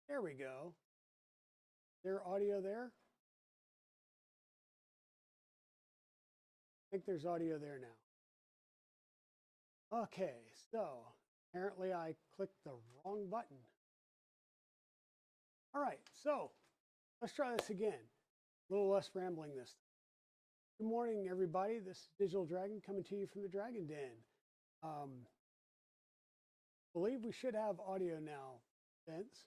There we go. There audio there? I think there's audio there now. Okay, so apparently I clicked the wrong button. All right, so let's try this again. A little less rambling this time. Good morning, everybody. This is Digital Dragon coming to you from the Dragon Den. Believe we should have audio now, Vince.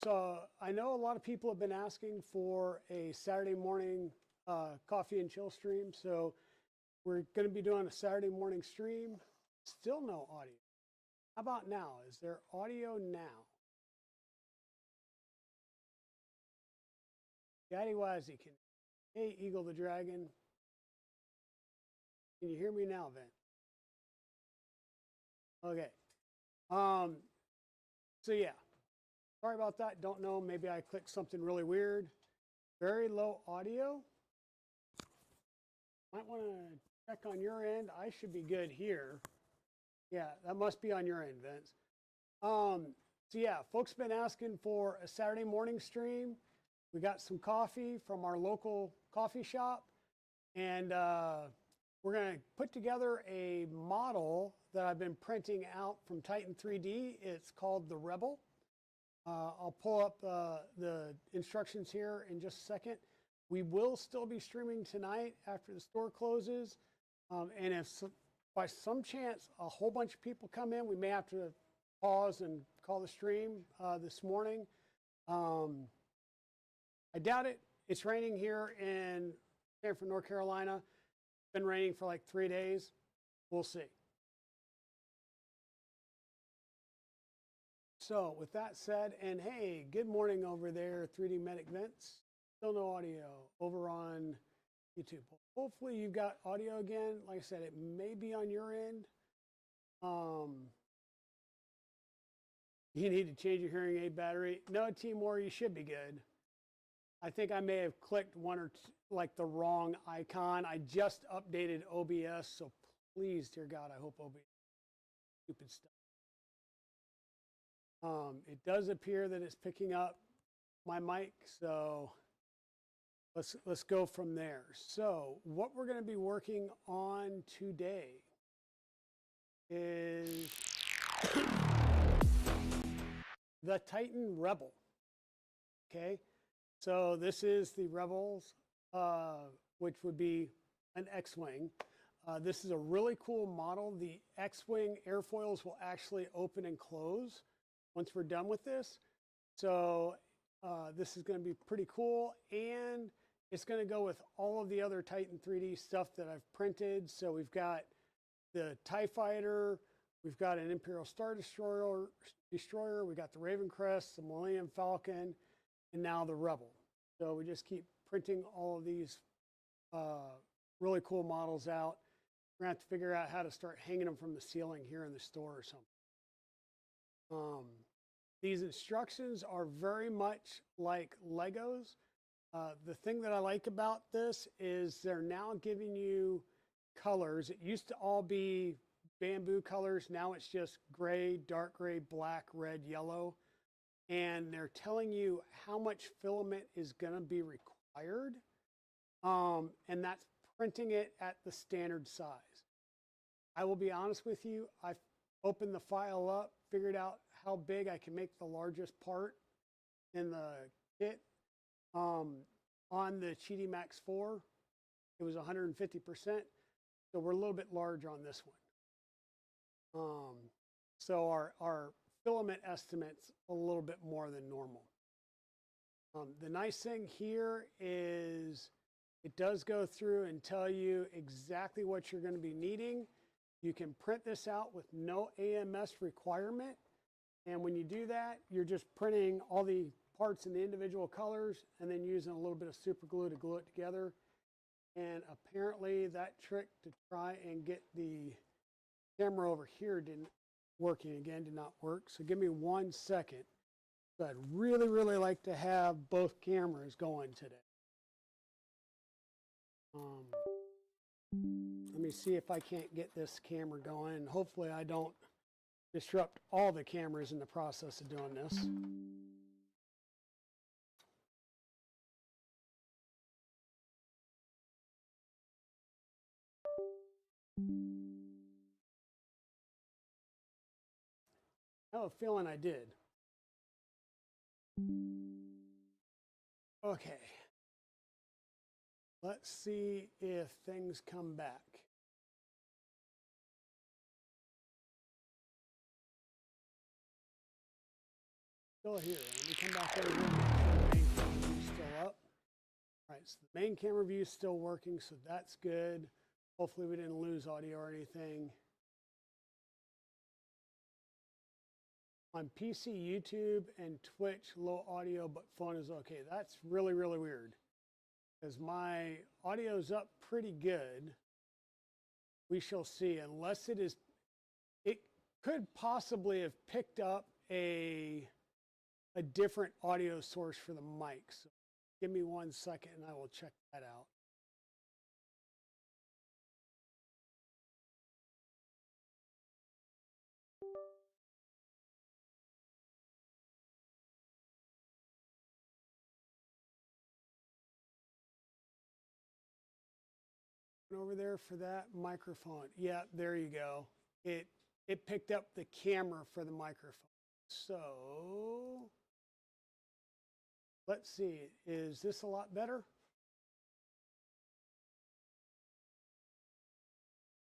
So I know a lot of people have been asking for a Saturday morning coffee and chill stream. So we're going to be doing a Saturday morning stream. Still no audio. How about now? Is there audio now? Daddy Wazzy, hey, Eagle the Dragon. Can you hear me now, Vin? Okay. So yeah, sorry about that. Don't know. Maybe I clicked something really weird. Very low audio. Might want to check on your end. I should be good here. Yeah, that must be on your end, Vince. So yeah, folks been asking for a Saturday morning stream. We got some coffee from our local coffee shop, and we're going to put together a model that I've been printing out from Titan3D. It's called the Rebel. I'll pull up the instructions here in just a second. We will still be streaming tonight after the store closes. And if by some chance a whole bunch of people come in, we may have to pause and call the stream this morning. I doubt it. It's raining here in Sanford, North Carolina. It's been raining for like 3 days. We'll see. So with that said, and hey, good morning over there, 3D Medic Vince. Still no audio over on YouTube. Hopefully you've got audio again. Like I said, it may be on your end. You need to change your hearing aid battery. No, Timor, you should be good. I think I may have clicked one or two, like the wrong icon. I just updated OBS, so please, dear God, I hope OBS stupid stuff. It does appear that it's picking up my mic, so let's go from there. So what we're going to be working on today is the Titan Rebel. Okay, so this is the Rebels, which would be an X-Wing. This is a really cool model. The X-Wing airfoils will actually open and close once we're done with this. So this is going to be pretty cool, and it's going to go with all of the other Titan3D stuff that I've printed. So we've got the TIE Fighter, we've got an Imperial Star Destroyer, we got the Raven Crest, the Millennium Falcon, and now the Rebel. So we just keep printing all of these really cool models out. We're going to have to figure out how to start hanging them from the ceiling here in the store or something. These instructions are very much like Legos. The thing that I like about this is they're now giving you colors. It used to all be bamboo colors. Now it's just gray, dark gray, black, red, yellow. And they're telling you how much filament is going to be required. And that's printing it at the standard size. I will be honest with you. I've opened the file up, figured out how big I can make the largest part in the kit. On the Cheaty Max 4, it was 150%. So we're a little bit large on this one. So our filament estimate's a little bit more than normal. The nice thing here is it does go through and tell you exactly what you're going to be needing. You can print this out with no AMS requirement. And when you do that, you're just printing all the parts in the individual colors and then using a little bit of super glue to glue it together. And apparently that trick to try and get the camera over here did not work. So give me 1 second. So I'd really, really like to have both cameras going today. Let me see if I can't get this camera going. Hopefully I don't disrupt all the cameras in the process of doing this. I have a feeling I did. Okay. Let's see if things come back. Still here. Let me come back over here and make sure the main camera view is still up. All right, so the main camera view is still working, so that's good. Hopefully we didn't lose audio or anything. On PC, YouTube, and Twitch, low audio, but phone is okay. That's really, really weird because my audio's up pretty good. We shall see, unless it is, it could possibly have picked up a different audio source for the mic. So give me 1 second and I will check that out. Over there for that microphone. Yeah, there you go. It picked up the camera for the microphone. So let's see, is this a lot better?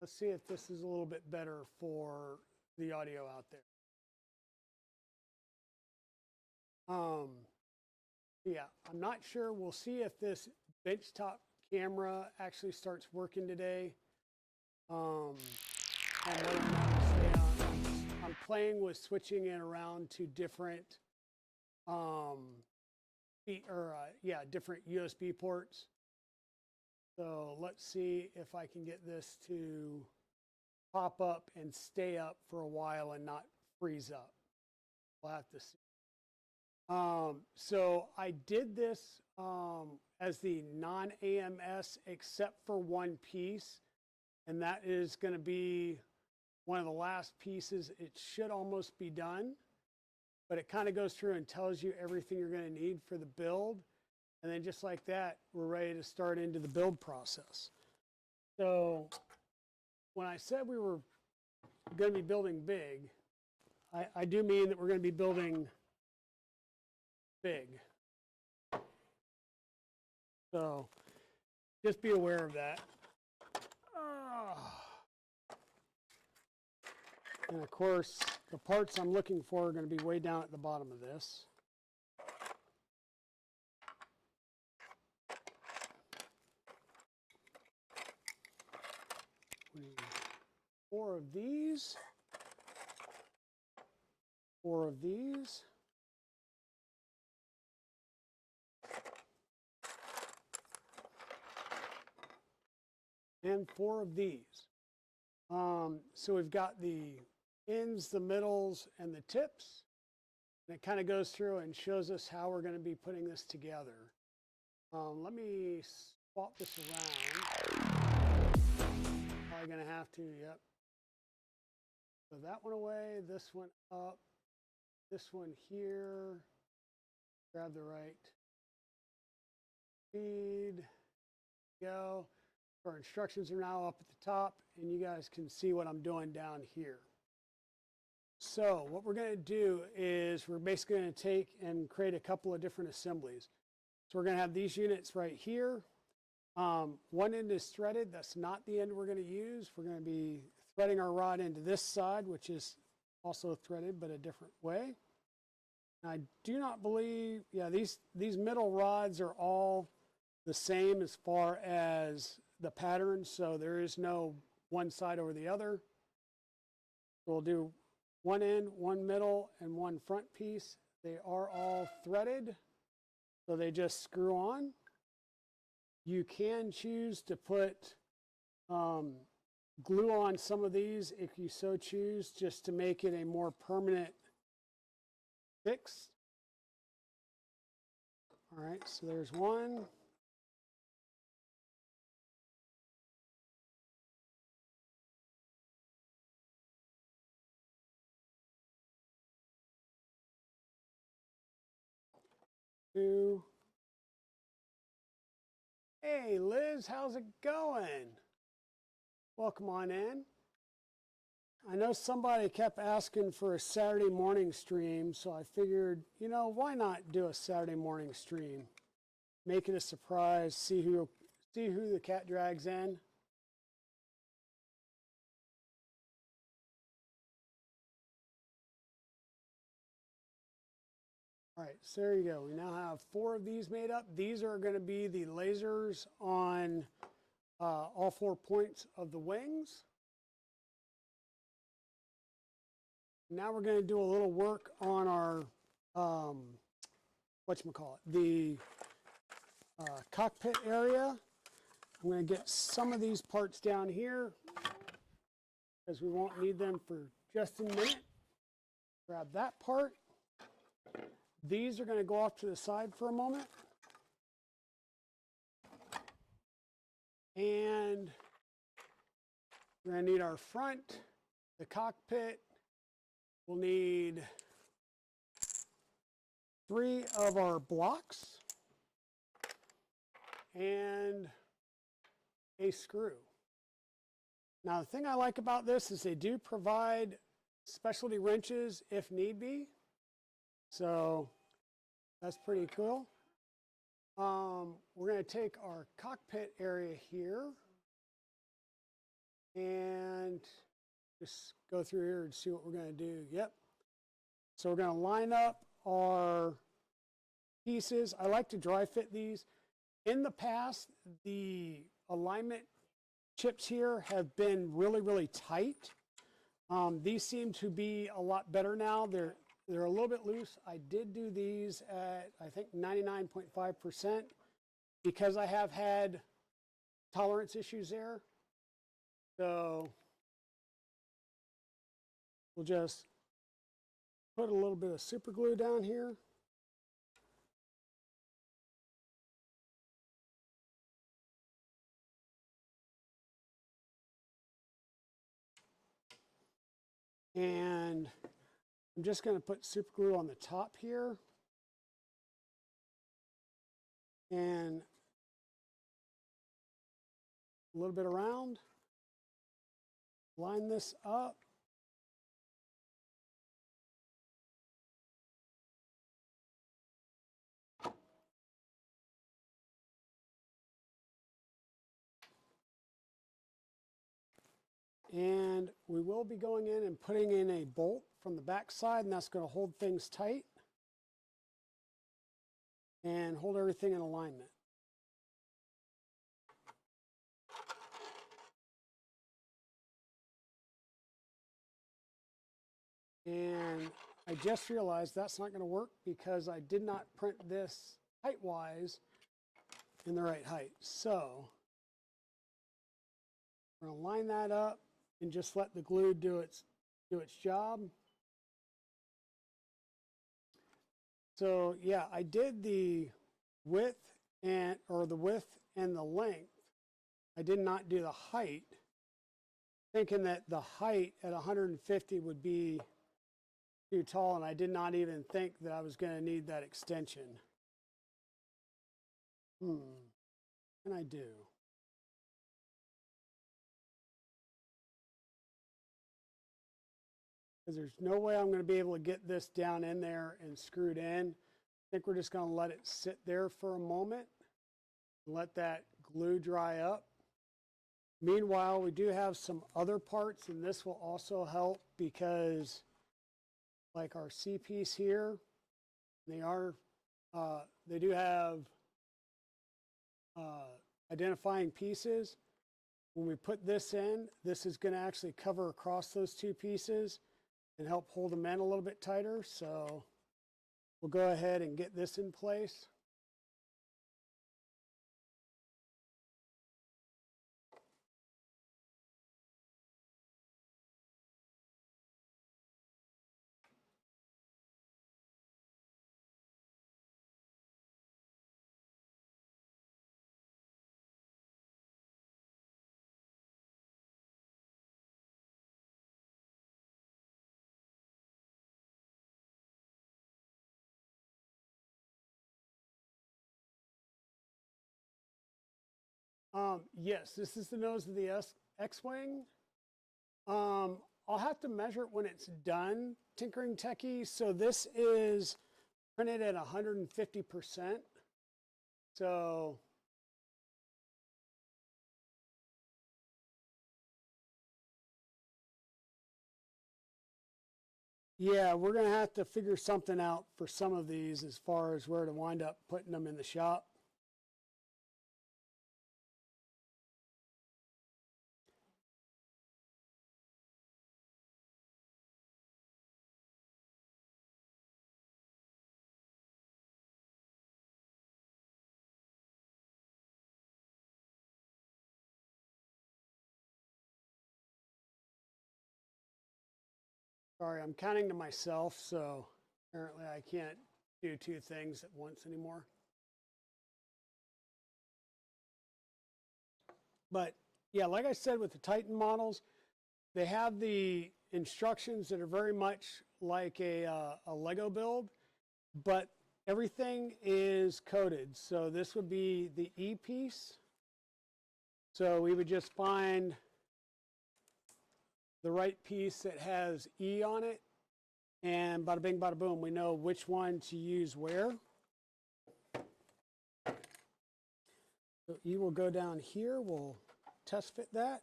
Let's see if this is a little bit better for the audio out there. Yeah, I'm not sure. We'll see if this benchtop camera actually starts working today. And whether or not it'll stay on. I'm playing with switching it around to different, different USB ports. So let's see if I can get this to pop up and stay up for a while and not freeze up. We'll have to see. So I did this as the non-AMS except for one piece, and that is going to be one of the last pieces. It should almost be done, but it kind of goes through and tells you everything you're going to need for the build. And then just like that, we're ready to start into the build process. So when I said we were going to be building big, I do mean that we're going to be building big. So just be aware of that. And of course, the parts I'm looking for are going to be way down at the bottom of this. Four of these. 4 of these. And 4 of these. So we've got the ends, the middles, and the tips. And it kind of goes through and shows us how we're going to be putting this together. Let me swap this around. Probably going to have to, yep. So that one away, this one up, this one here. Grab the right feed. Go. Our instructions are now up at the top, and you guys can see what I'm doing down here. So what we're going to do is we're basically going to take and create a couple of different assemblies. So we're going to have these units right here. One end is threaded. That's not the end we're going to use. We're going to be threading our rod into this side, which is also threaded, but a different way. I do not believe, yeah, these middle rods are all the same as far as the pattern, so there is no one side over the other. We'll do one end, one middle, and one front piece. They are all threaded, so they just screw on. You can choose to put glue on some of these if you so choose, just to make it a more permanent fix. All right, so there's one. 2. Hey, Liz, how's it going? Welcome on in. I know somebody kept asking for a Saturday morning stream, so I figured, you know, why not do a Saturday morning stream? Make it a surprise, see who the cat drags in. All right, so there you go. We now have 4 of these made up. These are going to be the lasers on all 4 points of the wings. Now we're going to do a little work on our, the cockpit area. I'm going to get some of these parts down here because we won't need them for just a minute. Grab that part. These are going to go off to the side for a moment. And we're going to need our front, the cockpit. We'll need 3 of our blocks and a screw. Now, the thing I like about this is they do provide specialty wrenches if need be. So that's pretty cool. We're going to take our cockpit area here and just go through here and see what we're going to do. Yep. So we're going to line up our pieces. I like to dry fit these. In the past, the alignment chips here have been really, really tight. These seem to be a lot better now. They're a little bit loose. I did do these at, I think, 99.5% because I have had tolerance issues there. So we'll just put a little bit of super glue down here. And I'm just going to put super glue on the top here. And a little bit around. Line this up. And we will be going in and putting in a bolt from the back side, and that's going to hold things tight and hold everything in alignment. And I just realized that's not going to work because I did not print this height-wise in the right height. So we're going to line that up and just let the glue do its job. So yeah, I did the width and the length. I did not do the height, thinking that the height at 150 would be too tall, and I did not even think that I was going to need that extension. And I do. Because there's no way I'm going to be able to get this down in there and screwed in. I think we're just going to let it sit there for a moment, let that glue dry up. Meanwhile, we do have some other parts, and this will also help because, like our C piece here, they do have identifying pieces. When we put this in, this is going to actually cover across those 2 pieces and help hold them in a little bit tighter. So we'll go ahead and get this in place. Yes, this is the nose of the X-Wing. I'll have to measure it when it's done, Tinkering Techie. So this is printed at 150%. So yeah, we're going to have to figure something out for some of these as far as where to wind up putting them in the shop. Sorry, I'm counting to myself, so apparently I can't do two things at once anymore. But yeah, like I said, with the Titan models, they have the instructions that are very much like a Lego build, but everything is coded. So this would be the E piece. So we would just find the right piece that has E on it, and bada bing, bada boom, we know which one to use where. So E will go down here. We'll test fit that.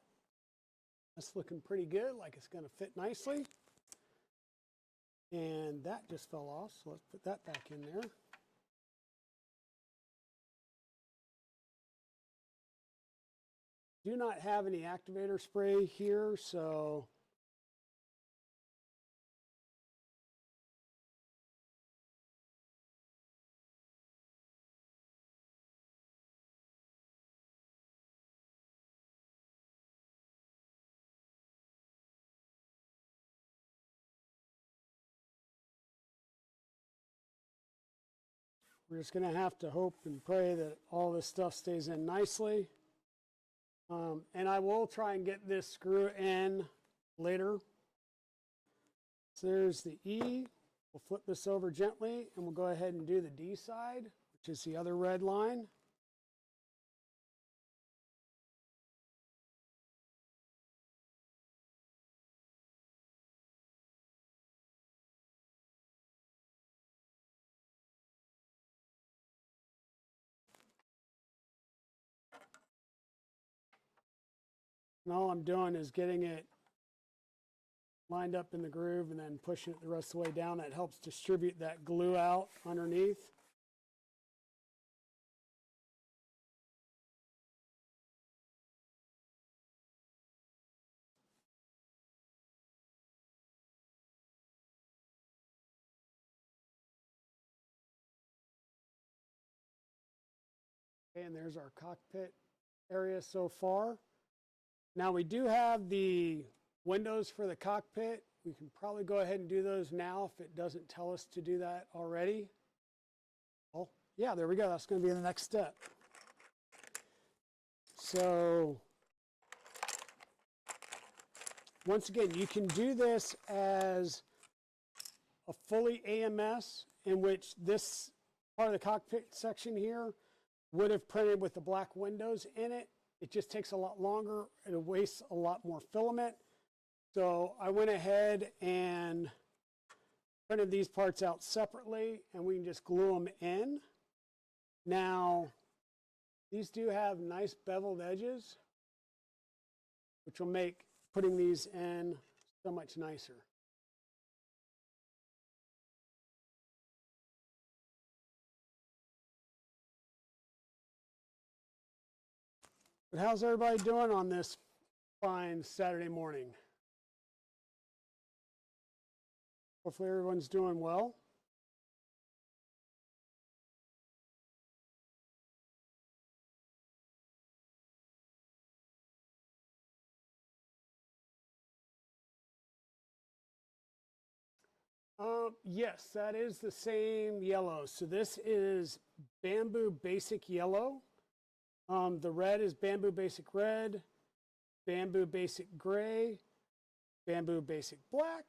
That's looking pretty good, like it's going to fit nicely. And that just fell off, so let's put that back in there. Do not have any activator spray here, so we're just going to have to hope and pray that all this stuff stays in nicely. And I will try and get this screw in later. So there's the E. We'll flip this over gently, and we'll go ahead and do the D side, which is the other red line. And all I'm doing is getting it lined up in the groove and then pushing it the rest of the way down. That helps distribute that glue out underneath. Okay, and there's our cockpit area so far. Now we do have the windows for the cockpit. We can probably go ahead and do those now if it doesn't tell us to do that already. Oh, yeah, there we go. That's going to be the next step. So once again, you can do this as a fully AMS, in which this part of the cockpit section here would have printed with the black windows in it. It just takes a lot longer. It wastes a lot more filament. So I went ahead and printed these parts out separately, and we can just glue them in. Now, these do have nice beveled edges, which will make putting these in so much nicer. But how's everybody doing on this fine Saturday morning? Hopefully everyone's doing well. Yes, that is the same yellow. So this is Bamboo Basic Yellow. The red is Bamboo Basic Red, Bamboo Basic Gray, Bamboo Basic Black.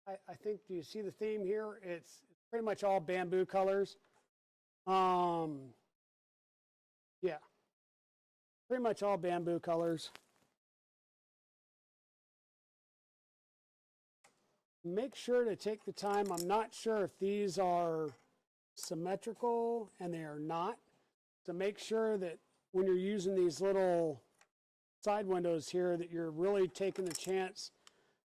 I think, do you see the theme here? It's pretty much all bamboo colors. Yeah. pretty much all bamboo colors. Make sure to take the time. I'm not sure if these are symmetrical, and they are not. So make sure that when you're using these little side windows here that you're really taking the chance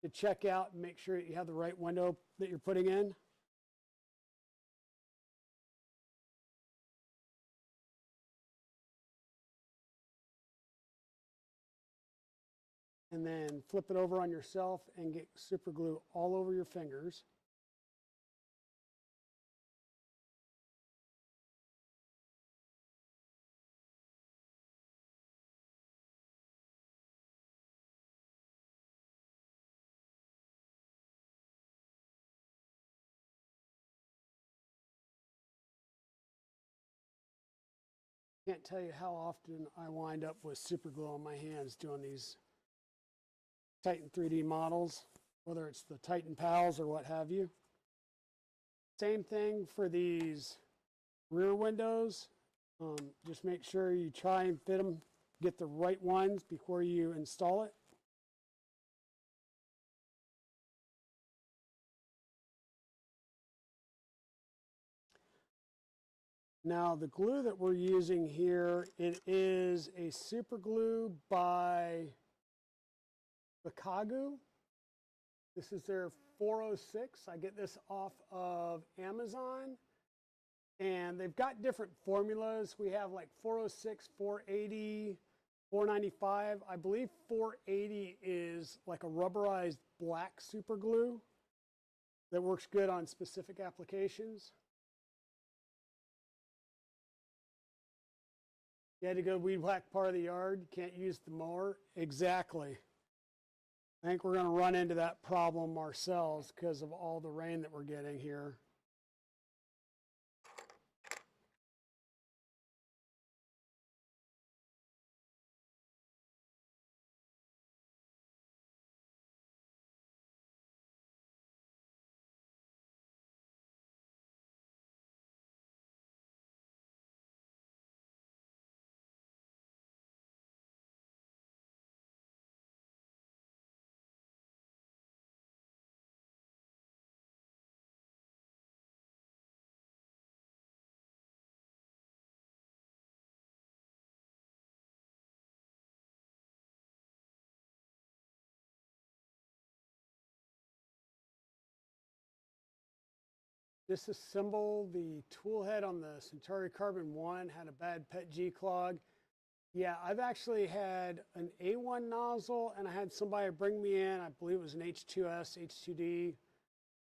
to check out and make sure that you have the right window that you're putting in. And then flip it over on yourself and get super glue all over your fingers. Can't tell you how often I wind up with super glue on my hands doing these Titan3D models, whether it's the Titan Pals or what have you. Same thing for these rear windows. Just make sure you try and fit them, get the right ones before you install it. Now the glue that we're using here, it is a super glue by Bakagu. This is their 406. I get this off of Amazon. And they've got different formulas. We have like 406, 480, 495. I believe 480 is like a rubberized black super glue that works good on specific applications. You had to go weed whack part of the yard, can't use the mower. Exactly. I think we're going to run into that problem ourselves because of all the rain that we're getting here. Disassemble the tool head on the Centauri Carbon 1, had a bad PET G clog. Yeah, I've actually had an A1 nozzle, and I had somebody bring me in, I believe it was an H2S, H2D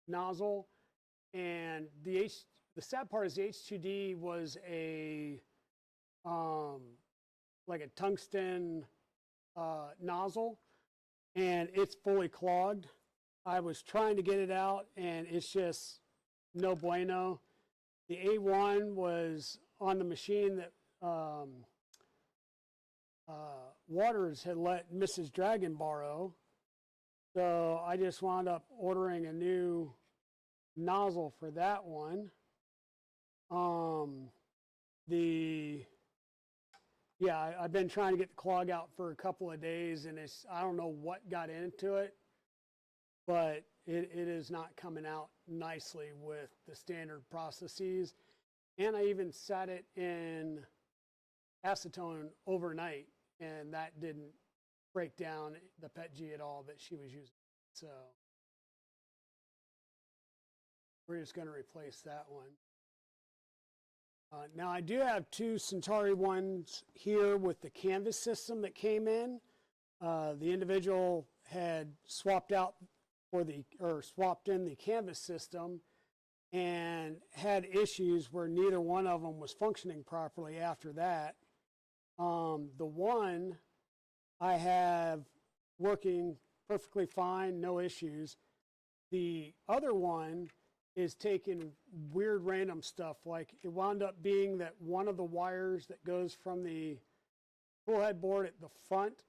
nozzle. And the sad part is the H2D was a, like a tungsten nozzle, and it's fully clogged. I was trying to get it out, and it's just no bueno. The A1 was on the machine that Waters had let Mrs. Dragon borrow. So I just wound up ordering a new nozzle for that one. I've been trying to get the clog out for a couple of days, and I don't know what got into it, but it is not coming out nicely with the standard processes. And I even sat it in acetone overnight, and that didn't break down the PET G at all that she was using. So we're just going to replace that one. Now I do have two Centauri ones here with the canvas system that came in. The individual had swapped out swapped in the canvas system and had issues where neither one of them was functioning properly after that. The one I have working perfectly fine, no issues. The other one is taking weird random stuff. Like it wound up being that one of the wires that goes from the tool head board at the front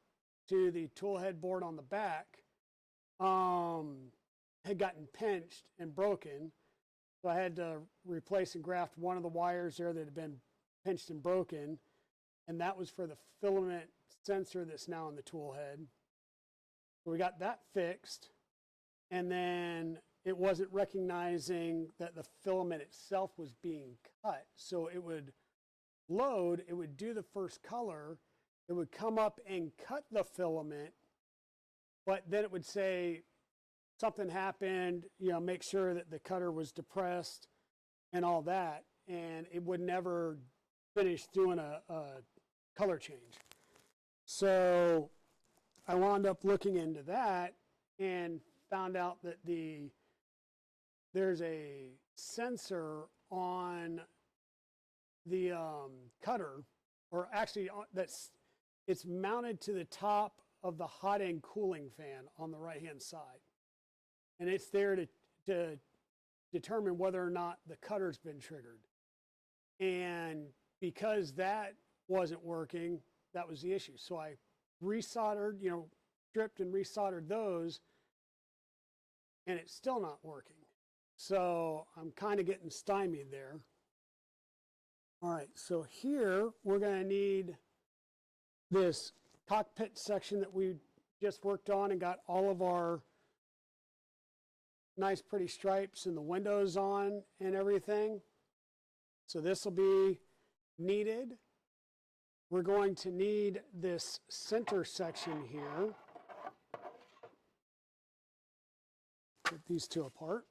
to the tool head board on the back had gotten pinched and broken. So I had to replace and graft one of the wires there that had been pinched and broken. and that was for the filament sensor that's now on the tool head. So we got that fixed, and then it wasn't recognizing that the filament itself was being cut. So it would load, it would do the first color, it would come up and cut the filament, but then it would say something happened, make sure that the cutter was depressed and all that, and it would never finish doing a color change. So I wound up looking into that and found out that there's a sensor on the cutter, or actually it's mounted to the top of the hot end cooling fan on the right hand side, and it's there to determine whether or not the cutter's been triggered. And because that wasn't working, that was the issue. So I resoldered, stripped and resoldered those, and it's still not working. So I'm kind of getting stymied there. All right, so here we're going to need this cockpit section that we just worked on and got all of our nice pretty stripes and the windows on and everything. So this will be needed. We're going to need this center section here. Put these two apart.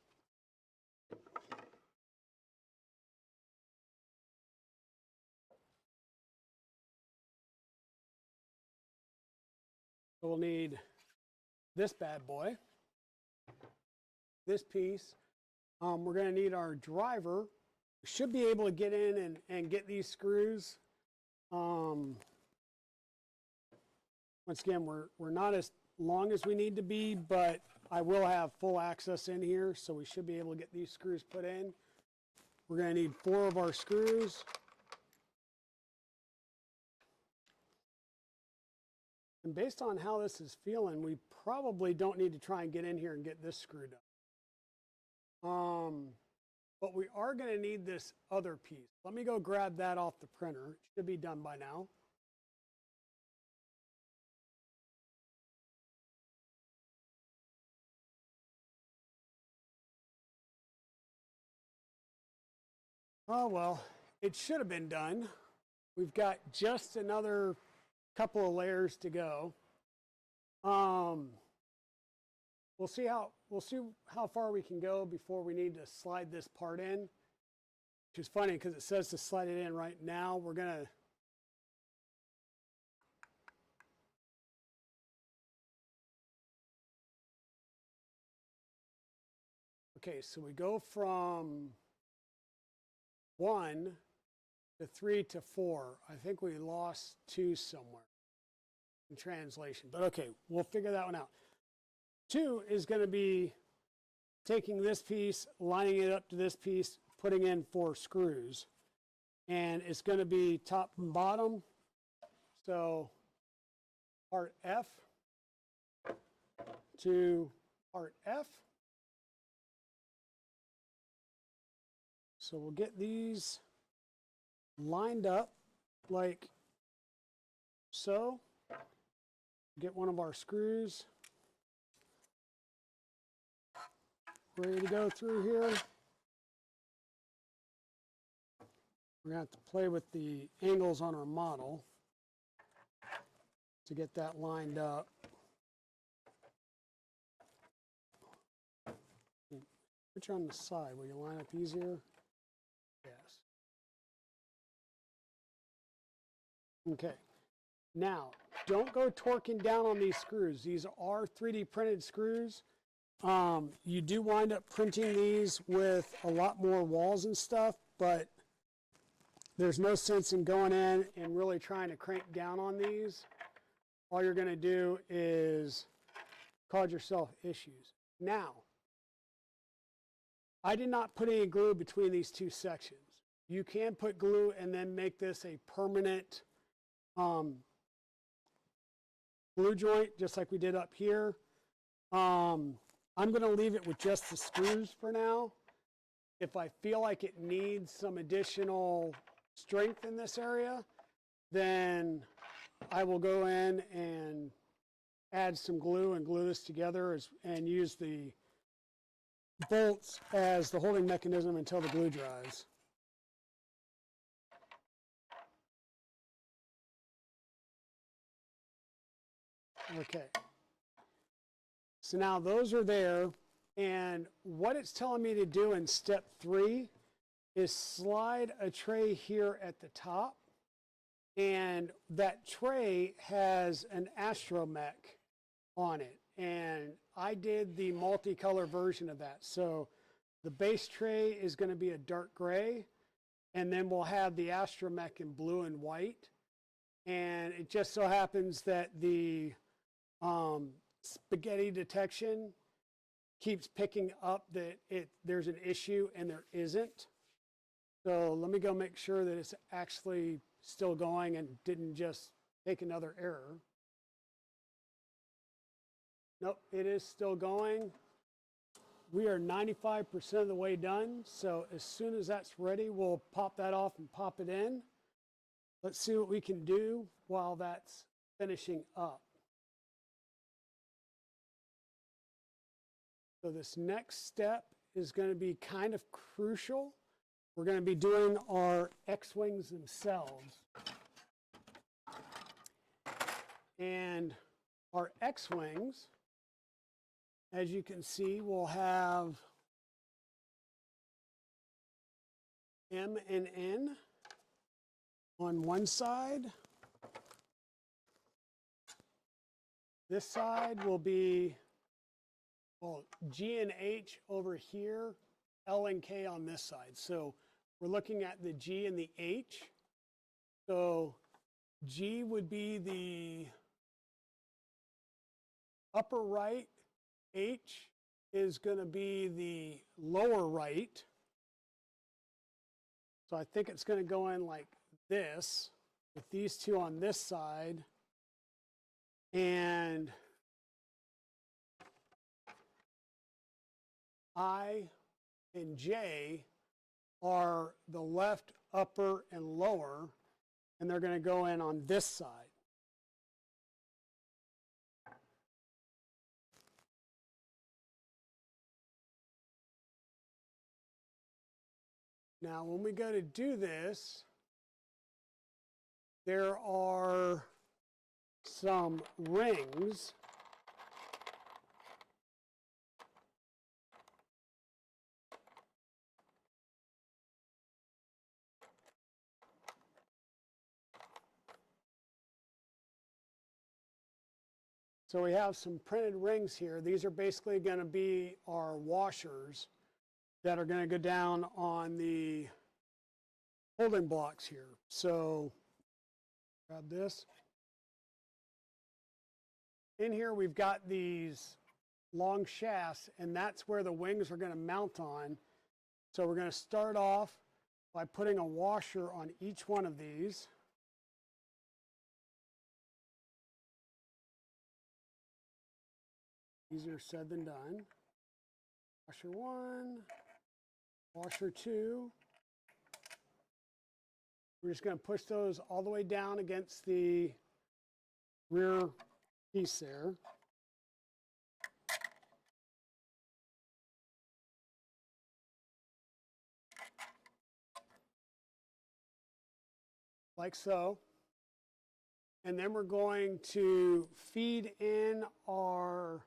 We'll need this bad boy, this piece. We're going to need our driver. We should be able to get in and get these screws. Once again, we're not as long as we need to be, but I will have full access in here, so we should be able to get these screws put in. We're going to need 4 of our screws. And based on how this is feeling, we probably don't need to try and get in here and get this screwed up. But we are going to need this other piece. Let me go grab that off the printer. It should be done by now. Oh, well, it should have been done. We've got just another couple of layers to go. We'll see how far we can go before we need to slide this part in, which is funny because it says to slide it in right now. We're gonna okay, so we go from 1 to 3 to 4. I think we lost 2 somewhere in translation, but okay, we'll figure that one out. 2 is going to be taking this piece, lining it up to this piece, putting in 4 screws, and it's going to be top and bottom. So part F to part F. So we'll get these lined up like so. Get one of our screws ready to go through here. We're going to have to play with the angles on our model to get that lined up. Put you on the side. Will you line up easier? Yes. Okay. Now, don't go torquing down on these screws. These are 3D printed screws. You do wind up printing these with a lot more walls and stuff, but there's no sense in going in and really trying to crank down on these. All you're going to do is cause yourself issues. Now, I did not put any glue between these 2 sections. You can put glue and then make this a permanent glue joint, just like we did up here. I'm going to leave it with just the screws for now. If I feel like it needs some additional strength in this area, then I will go in and add some glue and glue this together and use the bolts as the holding mechanism until the glue dries. Okay. So now those are there, and what it's telling me to do in step 3 is slide a tray here at the top, and that tray has an astromech on it, and I did the multicolor version of that. So the base tray is going to be a dark gray, and then we'll have the astromech in blue and white, and it just so happens that the spaghetti detection keeps picking up that there's an issue, and there isn't. So let me go make sure that it's actually still going and didn't just take another error. Nope, it is still going. We are 95% of the way done. So as soon as that's ready, we'll pop that off and pop it in. Let's see what we can do while that's finishing up. So this next step is going to be kind of crucial. We're going to be doing our X-wings themselves. And our X-wings, as you can see, will have M and N on one side. This side will be, well, G and H over here, L and K on this side. So we're looking at the G and the H. So G would be the upper right, H is going to be the lower right. So I think it's going to go in like this, with these two on this side, and I and J are the left, upper, and lower, and they're going to go in on this side. Now, when we go to do this, there are some rings . So we have some printed rings here. These are basically going to be our washers that are going to go down on the holding blocks here. So grab this. In here we've got these long shafts, and that's where the wings are going to mount on. So we're going to start off by putting a washer on each one of these. Easier said than done. Washer 1, washer 2. We're just going to push those all the way down against the rear piece there. Like so. And then we're going to feed in our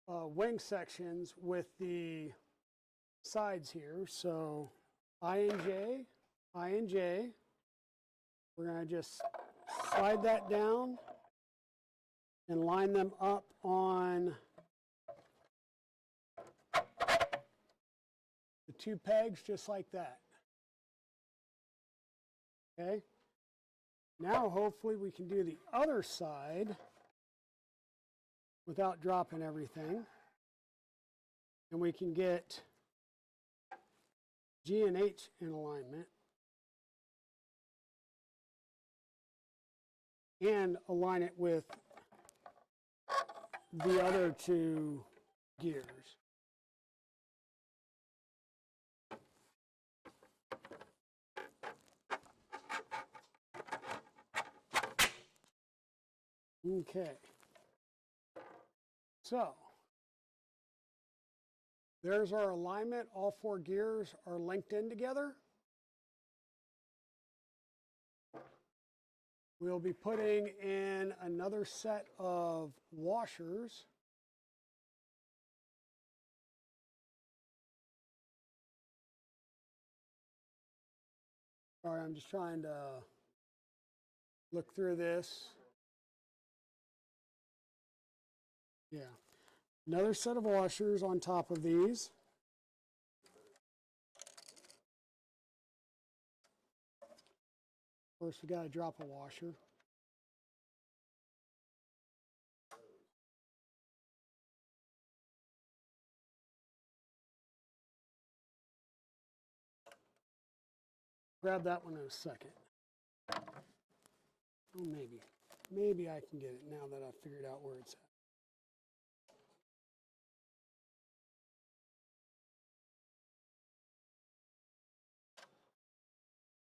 wing sections with the sides here. So I and J, I and J. We're going to just slide that down and line them up on the two pegs just like that. Okay. Now hopefully we can do the other side without dropping everything. And we can get G and H in alignment. And align it with the other two gears. Okay. So there's our alignment. All 4 gears are linked in together. We'll be putting in another set of washers. Sorry, I'm just trying to look through this. Yeah. Another set of washers on top of these. First, we got to drop a washer. Grab that one in a second. Oh, maybe I can get it now that I've figured out where it's at.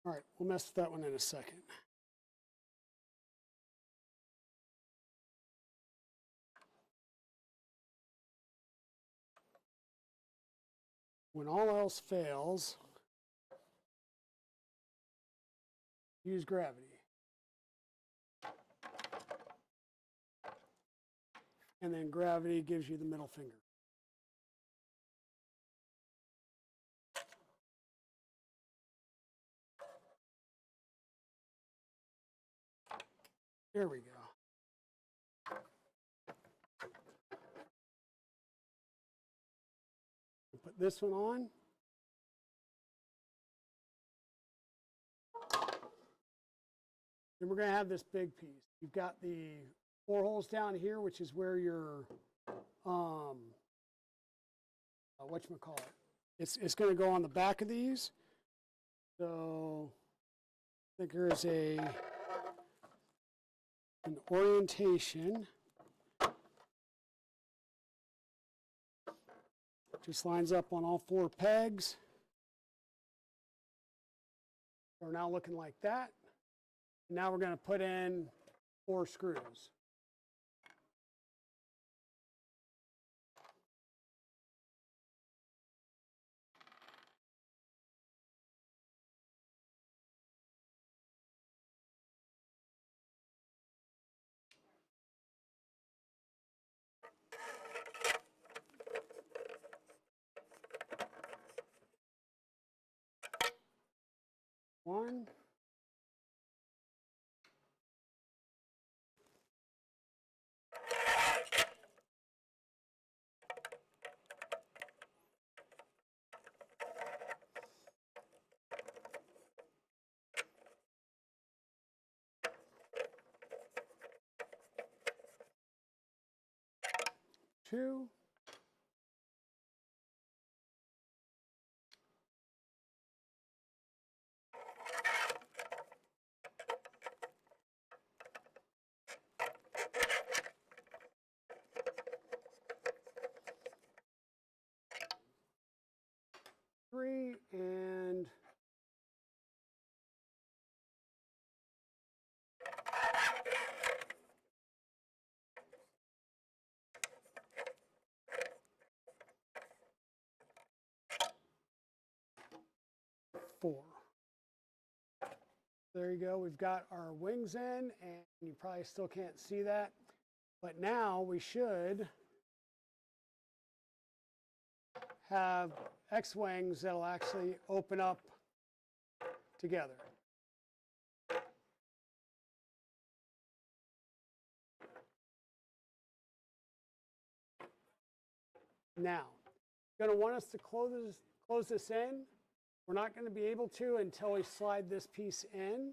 All right, we'll mess with that one in a second. When all else fails, use gravity. And then gravity gives you the middle finger. There we go. Put this one on. Then we're going to have this big piece. You've got the 4 holes down here, which is where your whatchamacallit. It's going to go on the back of these. So I think there's an orientation. Just lines up on all 4 pegs. We're now looking like that. Now we're going to put in 4 screws. One. Two. Three and four. There you go. We've got our wings in, and you probably still can't see that. But now we should have X-wings that'll actually open up together. Now, going to want us to close this in. We're not going to be able to until we slide this piece in.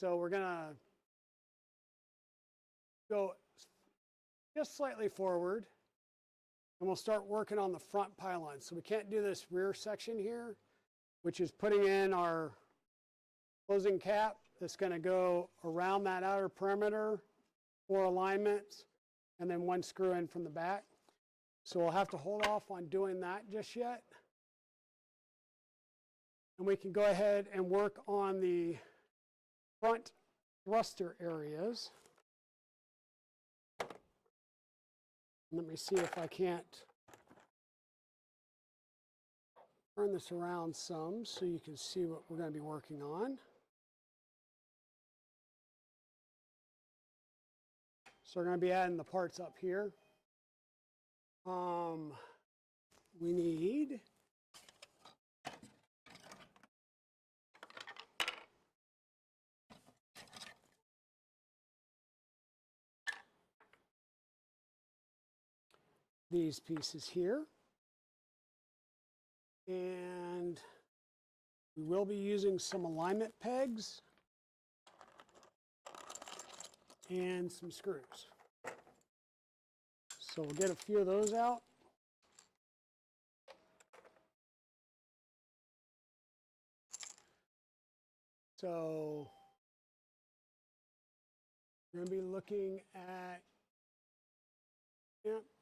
So we're going to go just slightly forward, and we'll start working on the front pylon. So we can't do this rear section here, which is putting in our closing cap that's going to go around that outer perimeter, 4 alignments, and then 1 screw in from the back. So we'll have to hold off on doing that just yet. And we can go ahead and work on the front thruster areas. Let me see if I can't turn this around some so you can see what we're going to be working on. So we're going to be adding the parts up here. We need these pieces here. And we will be using some alignment pegs and some screws. So we'll get a few of those out. So we're going to be looking at,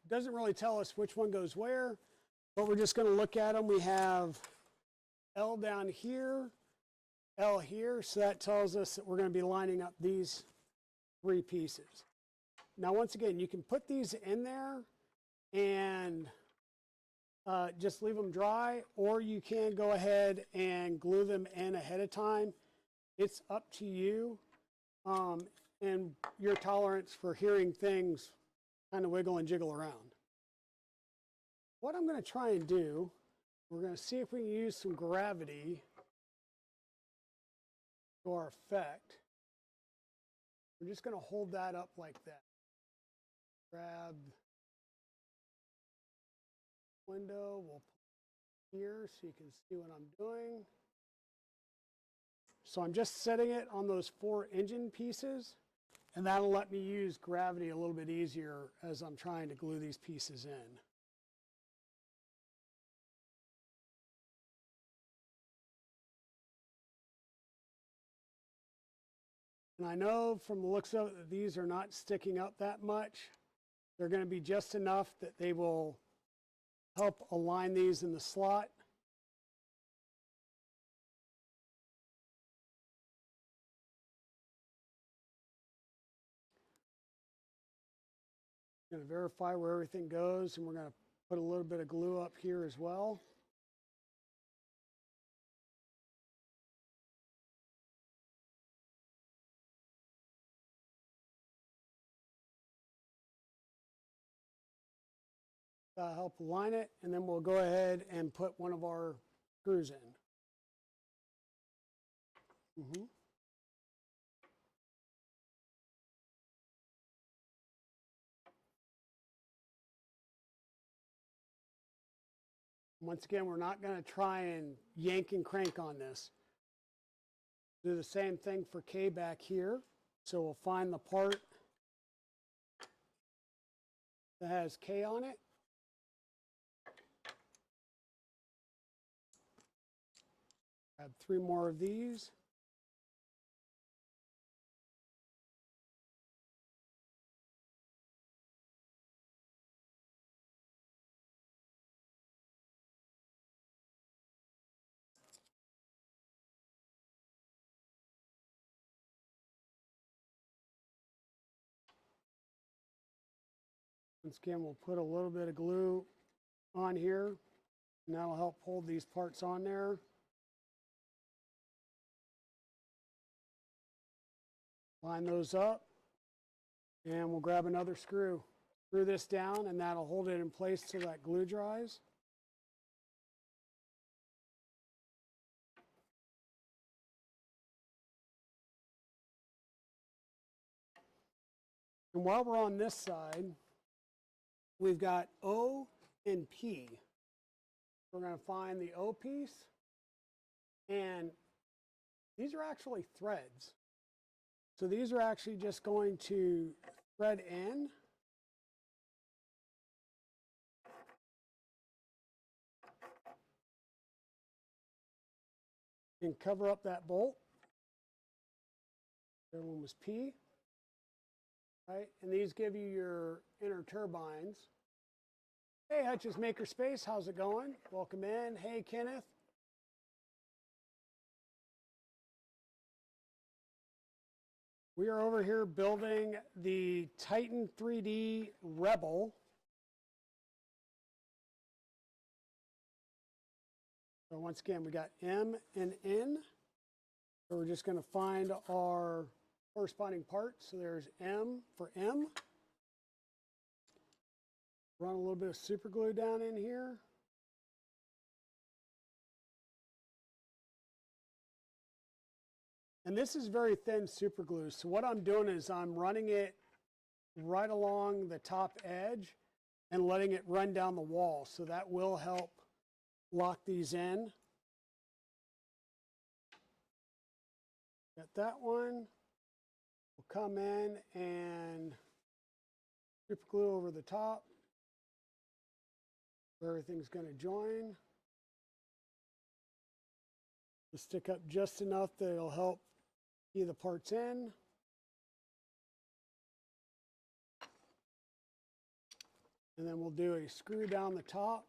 doesn't really tell us which one goes where, but we're just going to look at them. We have L down here, L here, so that tells us that we're going to be lining up these 3 pieces. Now, once again, you can put these in there and just leave them dry, or you can go ahead and glue them in ahead of time. It's up to you and your tolerance for hearing things kind of wiggle and jiggle around. What I'm going to try and do, we're going to see if we can use some gravity to our effect. We're just going to hold that up like that. Grab window, we'll put it here so you can see what I'm doing. So I'm just setting it on those 4 engine pieces, and that'll let me use gravity a little bit easier as I'm trying to glue these pieces in. And I know from the looks of it that these are not sticking up that much. They're going to be just enough that they will help align these in the slot. Going to verify where everything goes, and we're going to put a little bit of glue up here as well. Help align it, and then we'll go ahead and put one of our screws in. Once again, we're not going to try and yank and crank on this. Do the same thing for K back here. So we'll find the part that has K on it. Grab 3 more of these. Once again, we'll put a little bit of glue on here, and that'll help hold these parts on there. Line those up, and we'll grab another screw. Screw this down, and that'll hold it in place till that glue dries. And while we're on this side, we've got O and P. We're going to find the O piece, and these are actually threads. So these are actually just going to thread in. And cover up that bolt. The other one was P. Right? And these give you your inner turbines. Hey, Hutch's Makerspace, how's it going? Welcome in. Hey, Kenneth. We are over here building the Titan3D Rebel. So once again, we got M and N. So we're just going to find our corresponding parts. So there's M for M. Run a little bit of super glue down in here. And this is very thin super glue. So what I'm doing is I'm running it right along the top edge and letting it run down the wall. So that will help lock these in. Got that one. We'll come in and super glue over the top where everything's going to join. We'll stick up just enough that it'll help key the parts in. And then we'll do a screw down the top.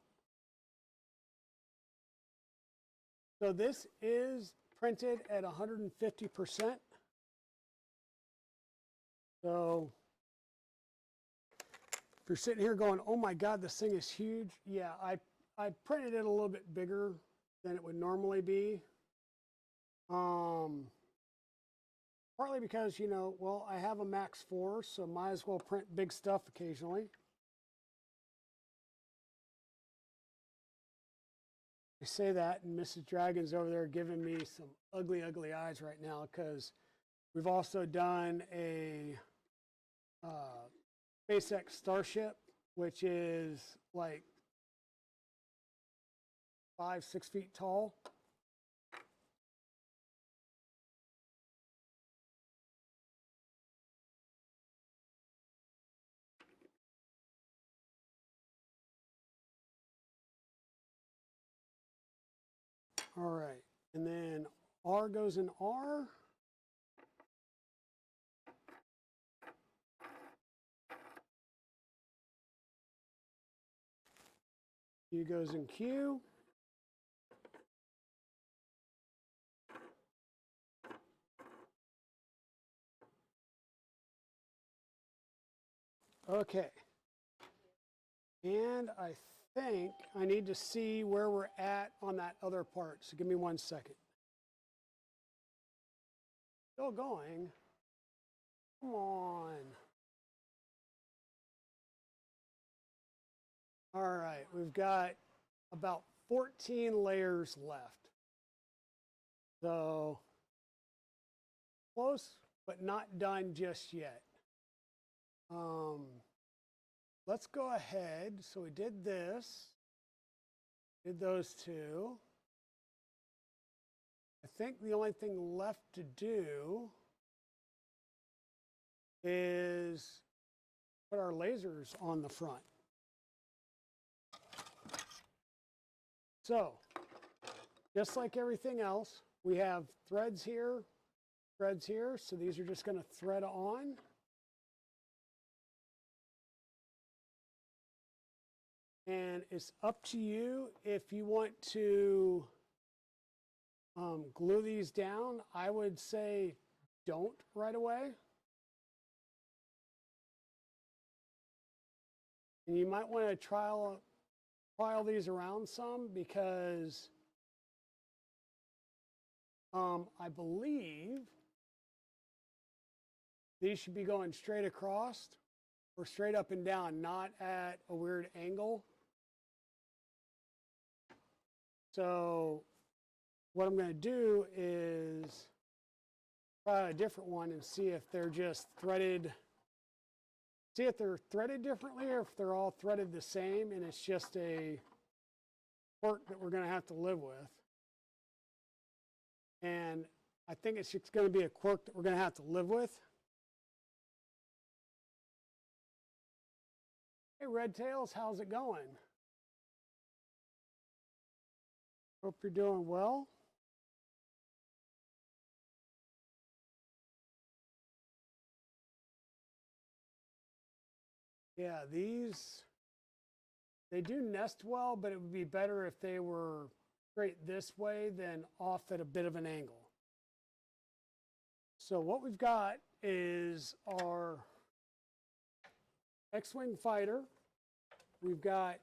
So this is printed at 150%. So if you're sitting here going, oh my God, this thing is huge. Yeah, I printed it a little bit bigger than it would normally be. Partly because, you know, well, I have a Max 4, so might as well print big stuff occasionally. I say that, and Mrs. Dragon's over there giving me some ugly, ugly eyes right now because we've also done a SpaceX Starship, which is like 5-6 feet tall. All right, and then R goes in R. Q goes in Q. Okay. And I think I need to see where we're at on that other part. So give me 1 second. Still going. Come on. All right, we've got about 14 layers left. So close, but not done just yet. Let's go ahead. So we did this, did those two. I think the only thing left to do is put our lasers on the front. So, just like everything else, we have threads here, so these are just going to thread on. And it's up to you if you want to glue these down. I would say don't right away. And you might want to trial these around some because I believe these should be going straight across or straight up and down, not at a weird angle. So what I'm going to do is try a different one and see if they're just threaded. See if they're threaded differently or if they're all threaded the same and it's just a quirk that we're going to have to live with. And I think it's just going to be a quirk that we're going to have to live with. Hey, Red Tails, how's it going? Hope you're doing well. Yeah, these, they do nest well, but it would be better if they were straight this way than off at a bit of an angle. So what we've got is our X-Wing fighter. We've got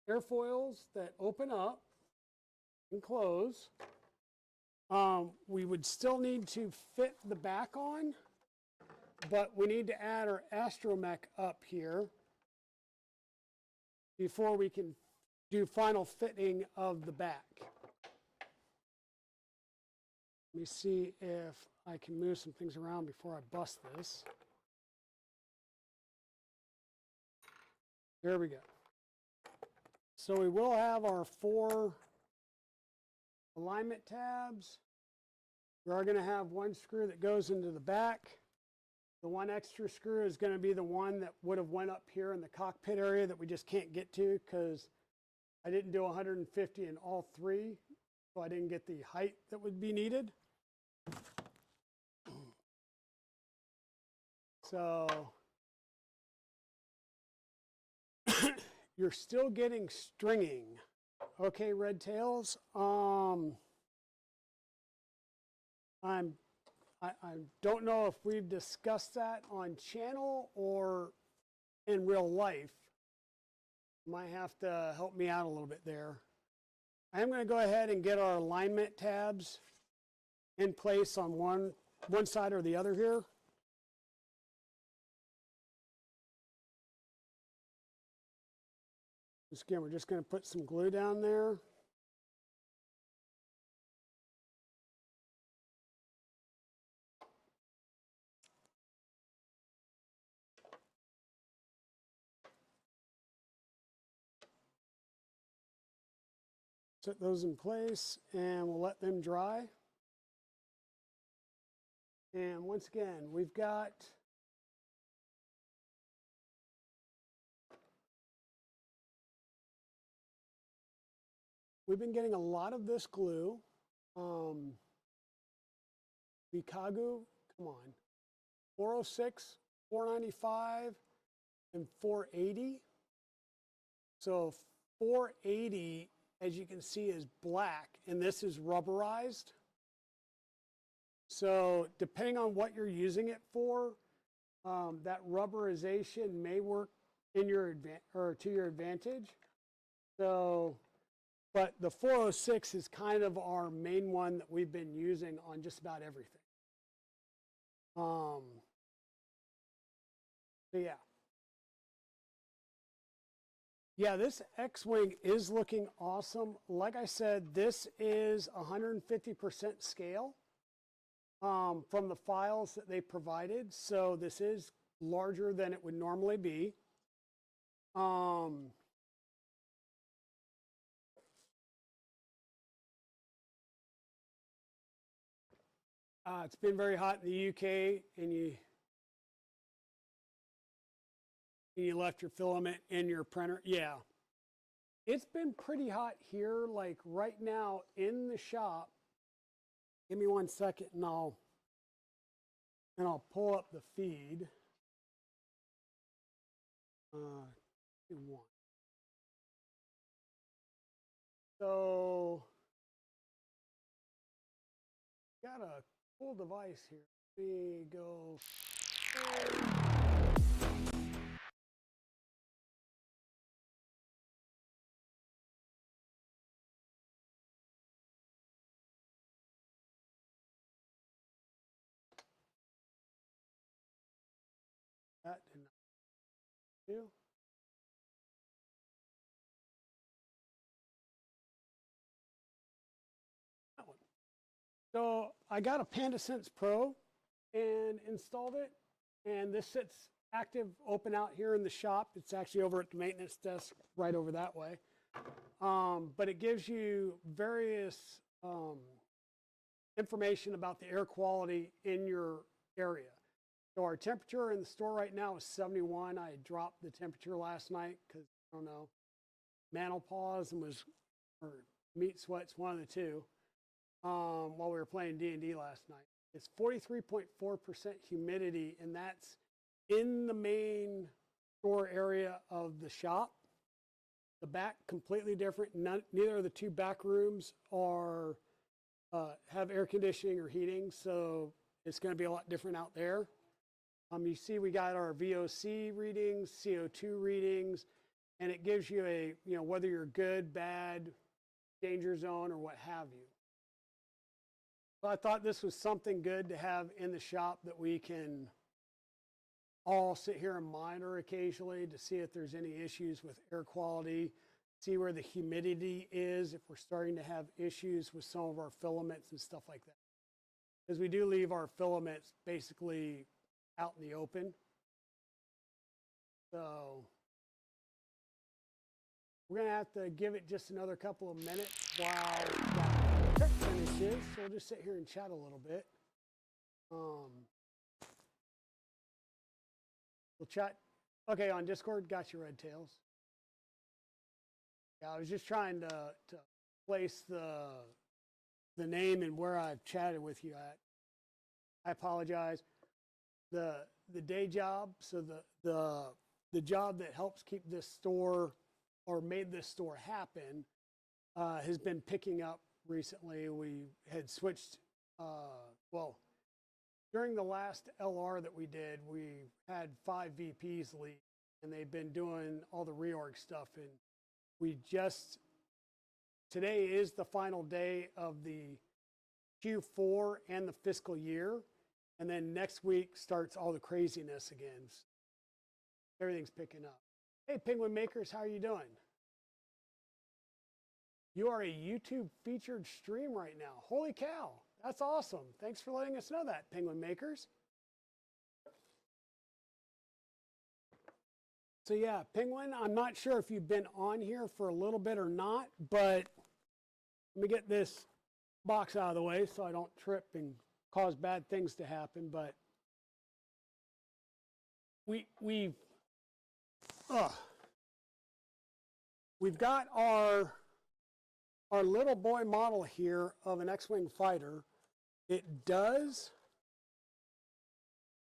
airfoils that open up. and close. We would still need to fit the back on, but we need to add our astromech up here before we can do final fitting of the back. Let me see if I can move some things around before I bust this. There we go. So we will have our 4 alignment tabs. We are going to have one screw that goes into the back. The one extra screw is going to be the one that would have went up here in the cockpit area that we just can't get to because I didn't do 150 in all 3, so I didn't get the height that would be needed. So you're still getting stringing. Okay, Red Tails. I don't know if we've discussed that on channel or in real life. You might have to help me out a little bit there. I am going to go ahead and get our alignment tabs in place on one side or the other here. Again, we're just going to put some glue down there. Set those in place and we'll let them dry. And once again, we've been getting a lot of this glue. Bikagu, come on, 406, 495, and 480. So 480, as you can see, is black, and this is rubberized. So depending on what you're using it for, that rubberization may work in your to your advantage. So, but the 406 is kind of our main one that we've been using on just about everything. So yeah. Yeah, this X-Wing is looking awesome. Like I said, this is 150% scale from the files that they provided. So this is larger than it would normally be. It's been very hot in the UK, and you left your filament in your printer. Yeah, it's been pretty hot here. Like right now in the shop. Give me 1 second, and I'll pull up the feed. So got a cool device here. Let me go. That did not do. That one. So I got a PandaSense Pro and installed it, and this sits active open out here in the shop. It's actually over at the maintenance desk right over that way. But it gives you various information about the air quality in your area. So our temperature in the store right now is 71. I dropped the temperature last night because, I don't know, menopause or meat sweats, one of the two, while we were playing D&D last night. It's 43.4% humidity, and that's in the main store area of the shop. The back, completely different. Neither of the 2 back rooms have air conditioning or heating, so it's going to be a lot different out there. You see we got our VOC readings, CO2 readings, and it gives you whether you're good, bad, danger zone or what have you. So I thought this was something good to have in the shop that we can all sit here and monitor occasionally to see if there's any issues with air quality, see where the humidity is, if we're starting to have issues with some of our filaments and stuff like that. Because we do leave our filaments basically out in the open. So we're going to have to give it just another couple of minutes while that trick finishes. So we'll just sit here and chat a little bit. We'll chat. Okay, on Discord, got you, Red Tails. Yeah, I was just trying to place the name and where I've chatted with you at. I apologize. The day job, so the job that helps keep this store or made this store happen has been picking up recently. We had switched, well, during the last LR that we did, we had 5 VPs leave, and they've been doing all the reorg stuff. And we just, today is the final day of the Q4 and the fiscal year. And then next week starts all the craziness again. Everything's picking up. Hey, Penguin Makers, how are you doing? You are a YouTube featured stream right now. Holy cow, that's awesome. Thanks for letting us know that, Penguin Makers. So yeah, Penguin, I'm not sure if you've been on here for a little bit or not, but let me get this box out of the way so I don't trip and cause bad things to happen. But we've got our little boy model here of an X-Wing fighter. It does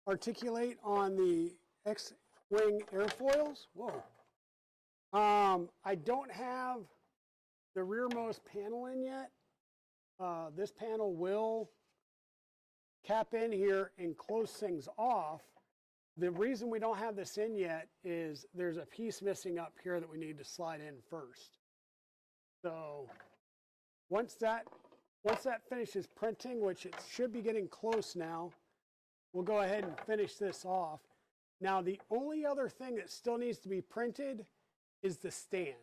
articulate on the X-Wing airfoils. Whoa. I don't have the rearmost panel in yet. This panel will cap in here and close things off. The reason we don't have this in yet is there's a piece missing up here that we need to slide in first. So once that finishes printing, which it should be getting close now, we'll go ahead and finish this off. Now, the only other thing that still needs to be printed is the stand.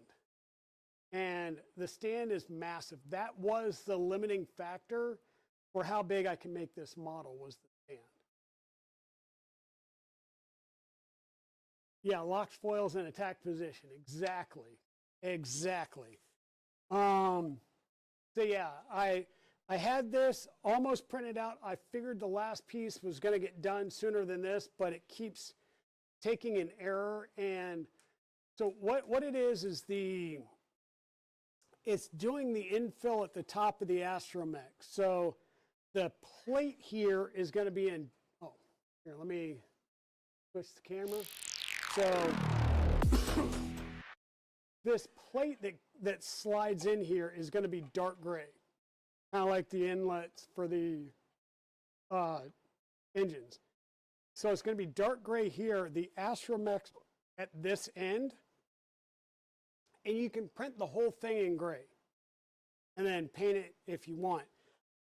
And the stand is massive. That was the limiting factor for how big I can make this model, was the stand. Yeah, locked foils in attack position. Exactly. Exactly. So yeah, I had this almost printed out. I figured the last piece was going to get done sooner than this, but it keeps taking an error. And so what it is it's doing the infill at the top of the astromech. So the plate here is going to be in, oh, here, let me switch the camera. So this plate that slides in here is going to be dark gray, kind of like the inlets for the engines. So it's going to be dark gray here, the astromech at this end, and you can print the whole thing in gray and then paint it if you want.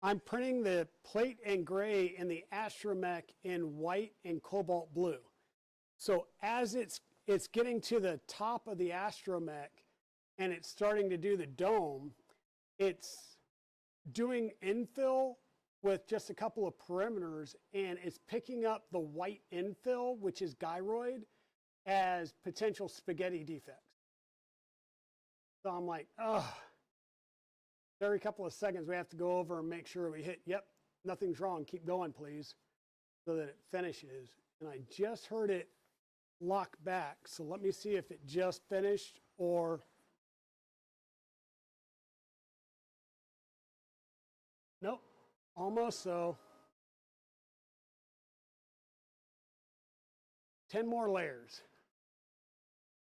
I'm printing the plate in gray and the astromech in white and cobalt blue. So as it's getting to the top of the astromech and it's starting to do the dome, it's doing infill with just a couple of perimeters, and it's picking up the white infill, which is gyroid, as potential spaghetti defects. So I'm like, oh, every couple of seconds we have to go over and make sure we hit, yep, nothing's wrong, keep going please, so that it finishes. And I just heard it lock back, so let me see if it just finished or nope, almost. So 10 more layers.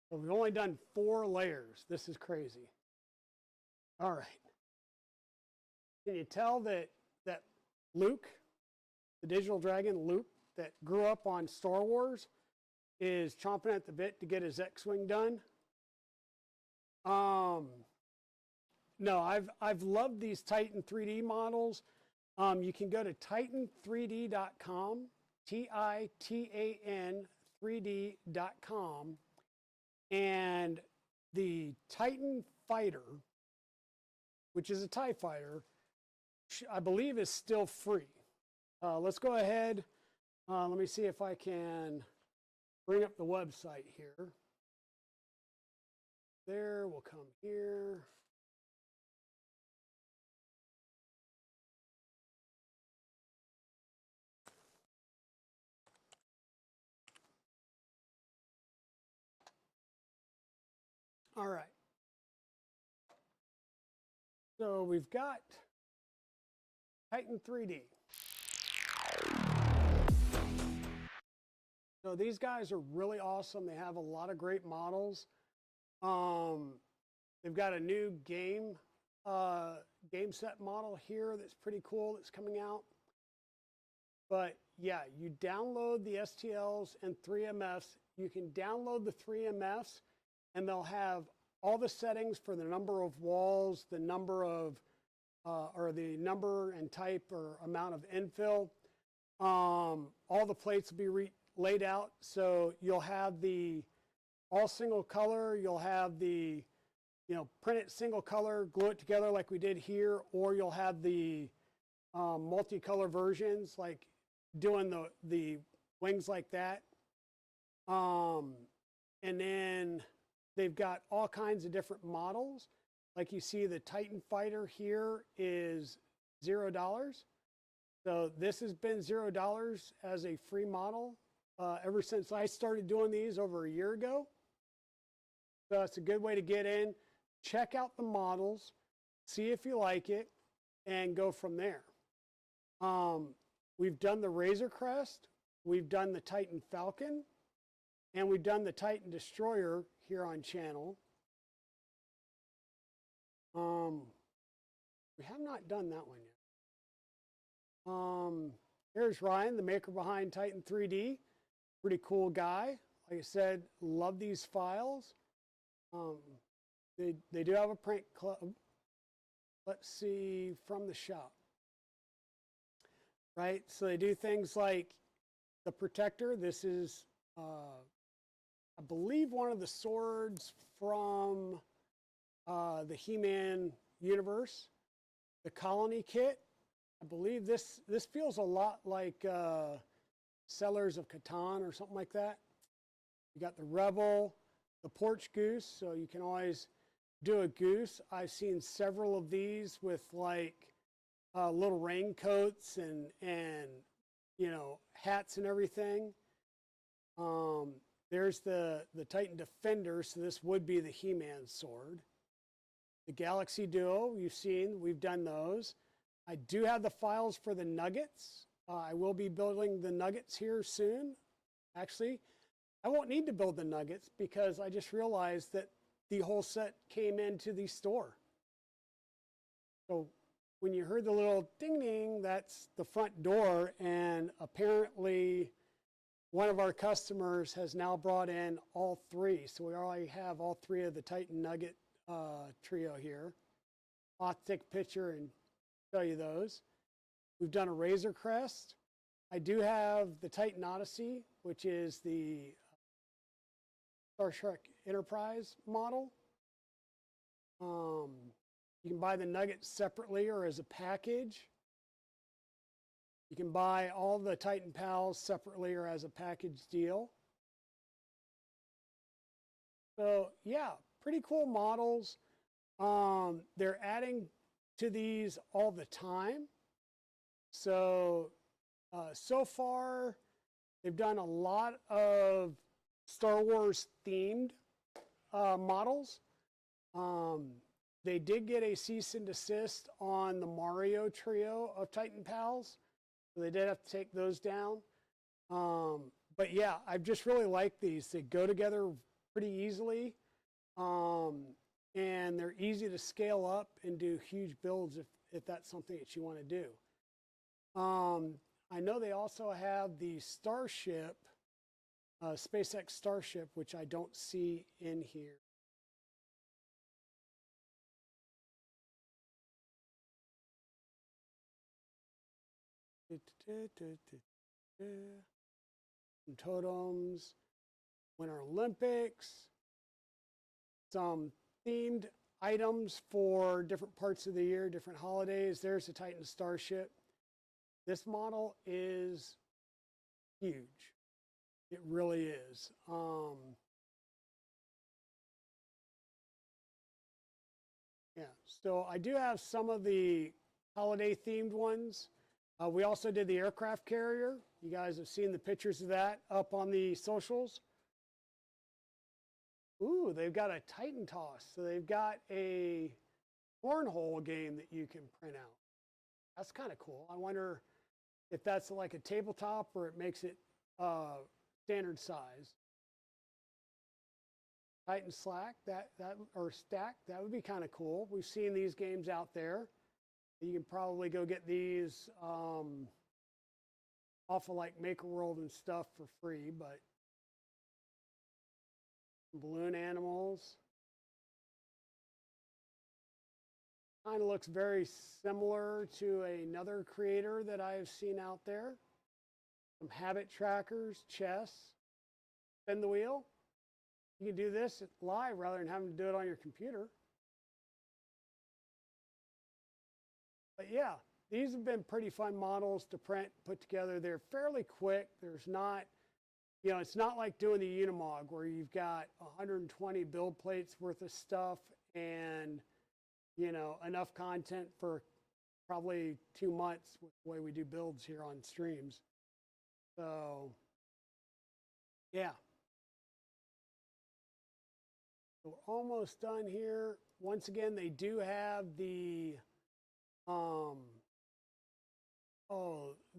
So we've only done 4 layers. This is crazy. All right. Can you tell that Luke, the digital dragon Luke that grew up on Star Wars, is chomping at the bit to get his X-Wing done? no, I've loved these Titan 3D models. You can go to Titan3D.com, Titan 3D.com, and the Titan Fighter, which is a TIE fighter, I believe is still free. Let's go ahead. Let me see if I can bring up the website here. There, we'll come here. All right. So we've got Titan 3D. So these guys are really awesome. They have a lot of great models. They've got a new game set model here that's pretty cool that's coming out. But yeah, you download the STLs and 3MFs. You can download the 3MFs and they'll have all the settings for the number of walls, the number of, or the number and type or amount of infill. All the plates will be laid out. So you'll have the all single color, you'll have the, print it single color, glue it together like we did here, or you'll have the multicolor versions, like doing the wings like that. And then they've got all kinds of different models. Like you see, the Titan Fighter here is $0. So this has been $0 as a free model ever since I started doing these over a year ago. So it's a good way to get in, check out the models, see if you like it, and go from there. We've done the Razor Crest, we've done the Titan Falcon, and we've done the Titan Destroyer here on channel. We have not done that one yet. Here's Ryan, the maker behind Titan 3D. Pretty cool guy. Like I said, love these files. They do have a print club. Let's see, from the shop. Right, so they do things like the protector. This is, I believe, one of the swords from the He-Man universe. The Colony kit. I believe this feels a lot like Settlers of Catan or something like that. You got the Rebel, the Porch Goose, so you can always do a goose. I've seen several of these with like little raincoats and hats and everything. There's the Titan Defender, so this would be the He-Man sword. The Galaxy Duo, you've seen, we've done those. I do have the files for the Nuggets. I will be building the Nuggets here soon. Actually, I won't need to build the Nuggets because I just realized that the whole set came into the store. So when you heard the little ding ding, that's the front door, and apparently one of our customers has now brought in all three. So we already have all three of the Titan Nugget trio here. I'll take a picture and show you those. We've done a Razor Crest. I do have the Titan Odyssey, which is the Star Trek Enterprise model. You can buy the Nuggets separately or as a package. You can buy all the Titan Pals separately or as a package deal. So yeah, pretty cool models. They're adding to these all the time. So, so far, they've done a lot of Star Wars themed models. They did get a cease and desist on the Mario trio of Titan Pals. So they did have to take those down. But yeah, I just really like these. They go together pretty easily. And they're easy to scale up and do huge builds if that's something that you want to do. I know they also have the Starship, SpaceX Starship, which I don't see in here. Some totems, Winter Olympics, some themed items for different parts of the year, different holidays. There's the Titan Starship. This model is huge. It really is. Yeah, so I do have some of the holiday themed ones. We also did the aircraft carrier. You guys have seen the pictures of that up on the socials. Ooh, they've got a Titan toss. So they've got a cornhole game that you can print out. That's kind of cool. I wonder if that's like a tabletop or it makes it standard size. Titan Slack, or Stack, that would be kind of cool. We've seen these games out there. You can probably go get these off of like Maker World and stuff for free, but balloon animals. Kind of looks very similar to another creator that I have seen out there. Some habit trackers, chess, spin the wheel. You can do this live rather than having to do it on your computer. But yeah, these have been pretty fun models to print, put together. They're fairly quick. There's not, you know, it's not like doing the Unimog where you've got 120 build plates worth of stuff and, you know, enough content for probably 2 months with the way we do builds here on streams. So, yeah. So we're almost done here. Once again, they do have the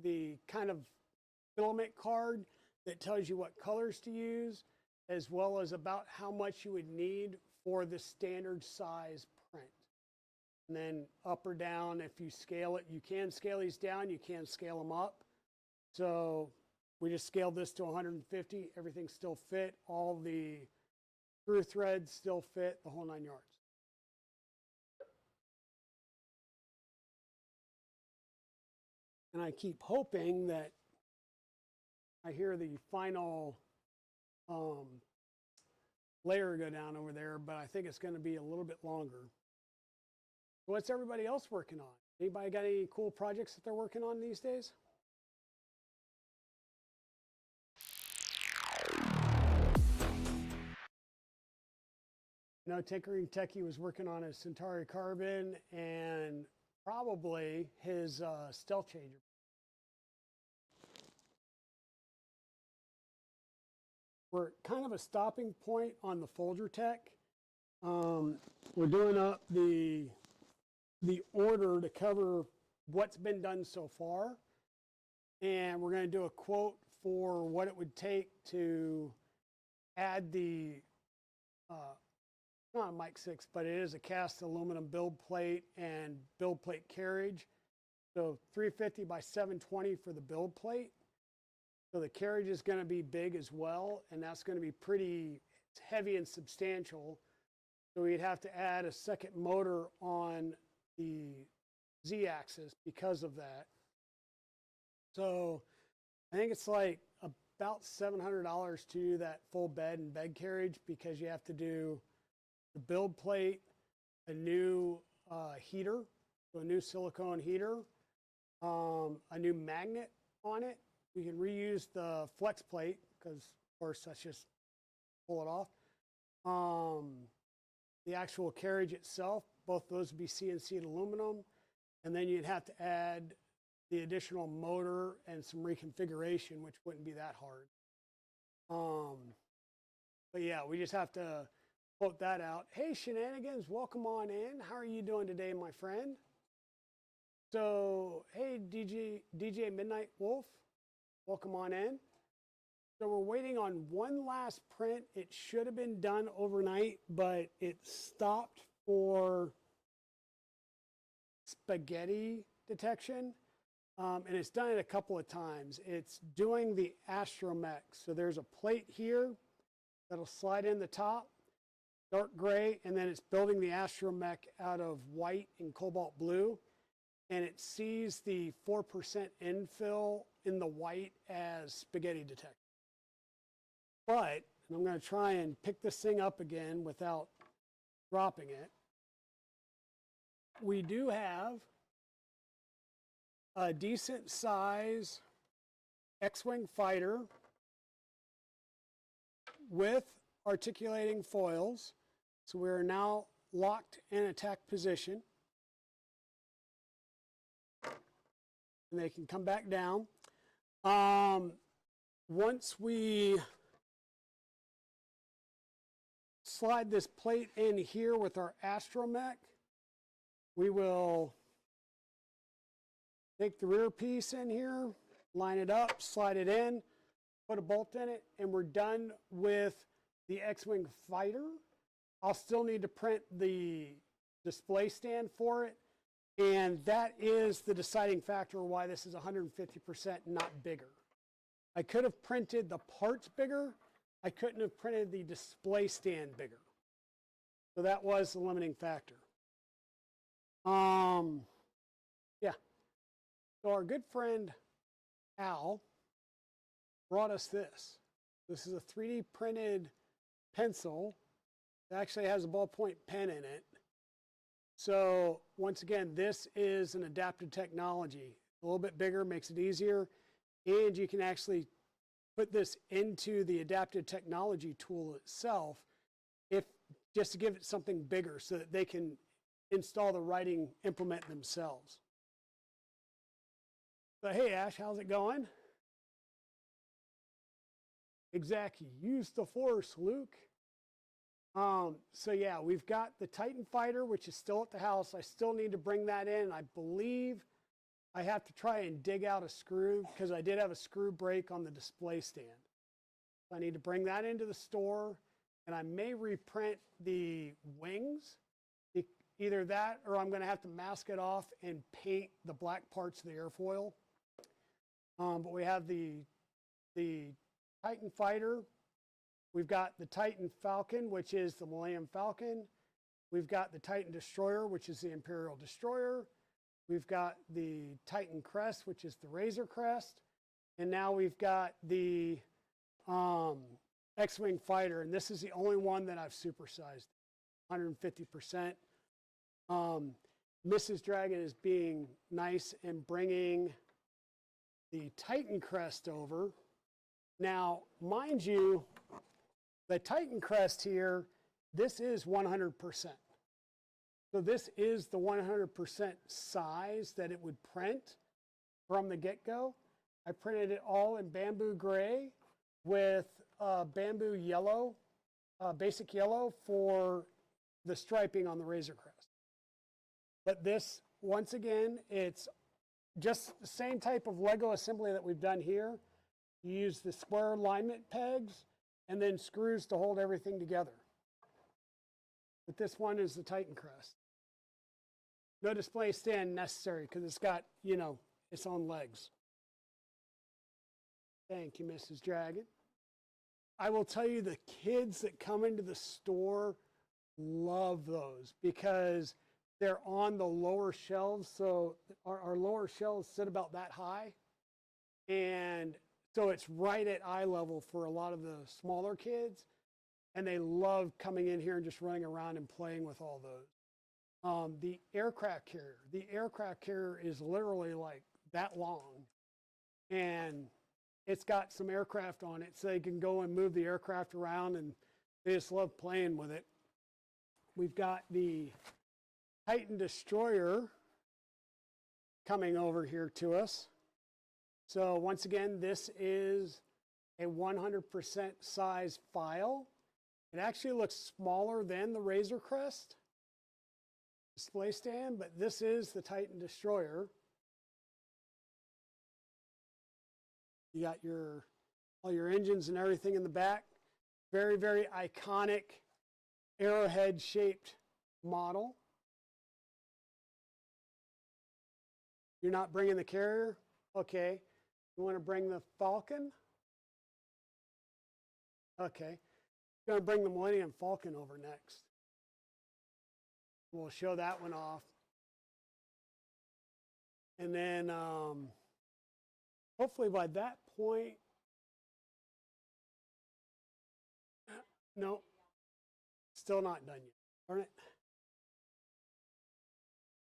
the kind of filament card that tells you what colors to use, as well as about how much you would need for the standard size print. And then up or down, if you scale it, you can scale these down, you can scale them up. So we just scaled this to 150. Everything still fit. All the screw threads still fit, the whole 9 yards. And I keep hoping that I hear the final layer go down over there, but I think it's going to be a little bit longer. What's everybody else working on? Anybody got any cool projects that they're working on these days? You know, Tinkering Techie was working on his Centauri Carbon and probably his stealth changer. We're kind of a stopping point on the Folger Tech. We're doing up the order to cover what's been done so far. And we're going to do a quote for what it would take to add the, not a Mike 6, but it is a cast aluminum build plate and build plate carriage. So 350 by 720 for the build plate. So the carriage is going to be big as well, and that's going to be pretty heavy and substantial. So we'd have to add a second motor on the Z-axis because of that. So I think it's like about $700 to do that full bed and bed carriage, because you have to do the build plate, a new heater, so a new silicone heater, a new magnet on it. We can reuse the flex plate because, of course, that's just pull it off. The actual carriage itself, both those would be CNC'd aluminum. And then you'd have to add the additional motor and some reconfiguration, which wouldn't be that hard. But yeah, we just have to quote that out. Hey, Shenanigans, welcome on in. How are you doing today, my friend? So, hey, DJ Midnight Wolf, welcome on in. So we're waiting on one last print. It should have been done overnight, but it stopped for spaghetti detection. And it's done it a couple of times. It's doing the astromech. So there's a plate here that'll slide in the top, dark gray, and then it's building the astromech out of white and cobalt blue. and it sees the 4% infill in the white as spaghetti detector. But, and I'm going to try and pick this thing up again without dropping it. We do have a decent size X-Wing fighter with articulating foils. So we're now locked in attack position. And they can come back down. Once we slide this plate in here with our astromech, we will take the rear piece in here, line it up, slide it in, put a bolt in it, and we're done with the X-Wing fighter. I'll still need to print the display stand for it, and that is the deciding factor why this is 150% not bigger. I could have printed the parts bigger. I couldn't have printed the display stand bigger. So that was the limiting factor. Yeah. So our good friend Al brought us this. This is a 3D printed pencil. It actually has a ballpoint pen in it. So once again, this is an adaptive technology. A little bit bigger makes it easier, and you can actually put this into the adaptive technology tool itself, if just to give it something bigger so that they can install the writing implement themselves. So hey Ash, how's it going? Exactly. Use the Force, Luke. So yeah, we've got the Titan fighter, which is still at the house. I still need to bring that in. I believe I have to try and dig out a screw because I did have a screw break on the display stand. So I need to bring that into the store, and I may reprint the wings. Either that, or I'm going to have to mask it off and paint the black parts of the airfoil. But we have the Titan fighter. We've got the Titan Falcon, which is the Millennium Falcon. We've got the Titan Destroyer, which is the Imperial Destroyer. We've got the Titan Crest, which is the Razor Crest. And now we've got the X-Wing fighter, and this is the only one that I've supersized, 150%. Mrs. Dragon is being nice and bringing the Titan Crest over. Now, mind you, the Titan Crest here, this is 100%. So this is the 100% size that it would print from the get-go. I printed it all in bamboo gray with bamboo yellow, basic yellow for the striping on the Razor Crest. But this, once again, it's just the same type of Lego assembly that we've done here. You use the square alignment pegs and then screws to hold everything together. But this one is the Titan Crest. No display stand necessary because it's got, you know, its own legs. Thank you, Mrs. Dragon. I will tell you, the kids that come into the store love those because they're on the lower shelves. So our lower shelves sit about that high. And so it's right at eye level for a lot of the smaller kids. And they love coming in here and just running around and playing with all those. The aircraft carrier is literally like that long. And it's got some aircraft on it so they can go and move the aircraft around, and they just love playing with it. We've got the Titan Destroyer coming over here to us. So once again, this is a 100% size file. It actually looks smaller than the Razor Crest display stand, but this is the Titan Destroyer. You got all your engines and everything in the back. Very, very iconic arrowhead shaped model. You're not bringing the carrier? Okay. You want to bring the Falcon? Okay. I'm going to bring the Millennium Falcon over next. We'll show that one off. And then hopefully by that point, no, still not done yet. Darn it.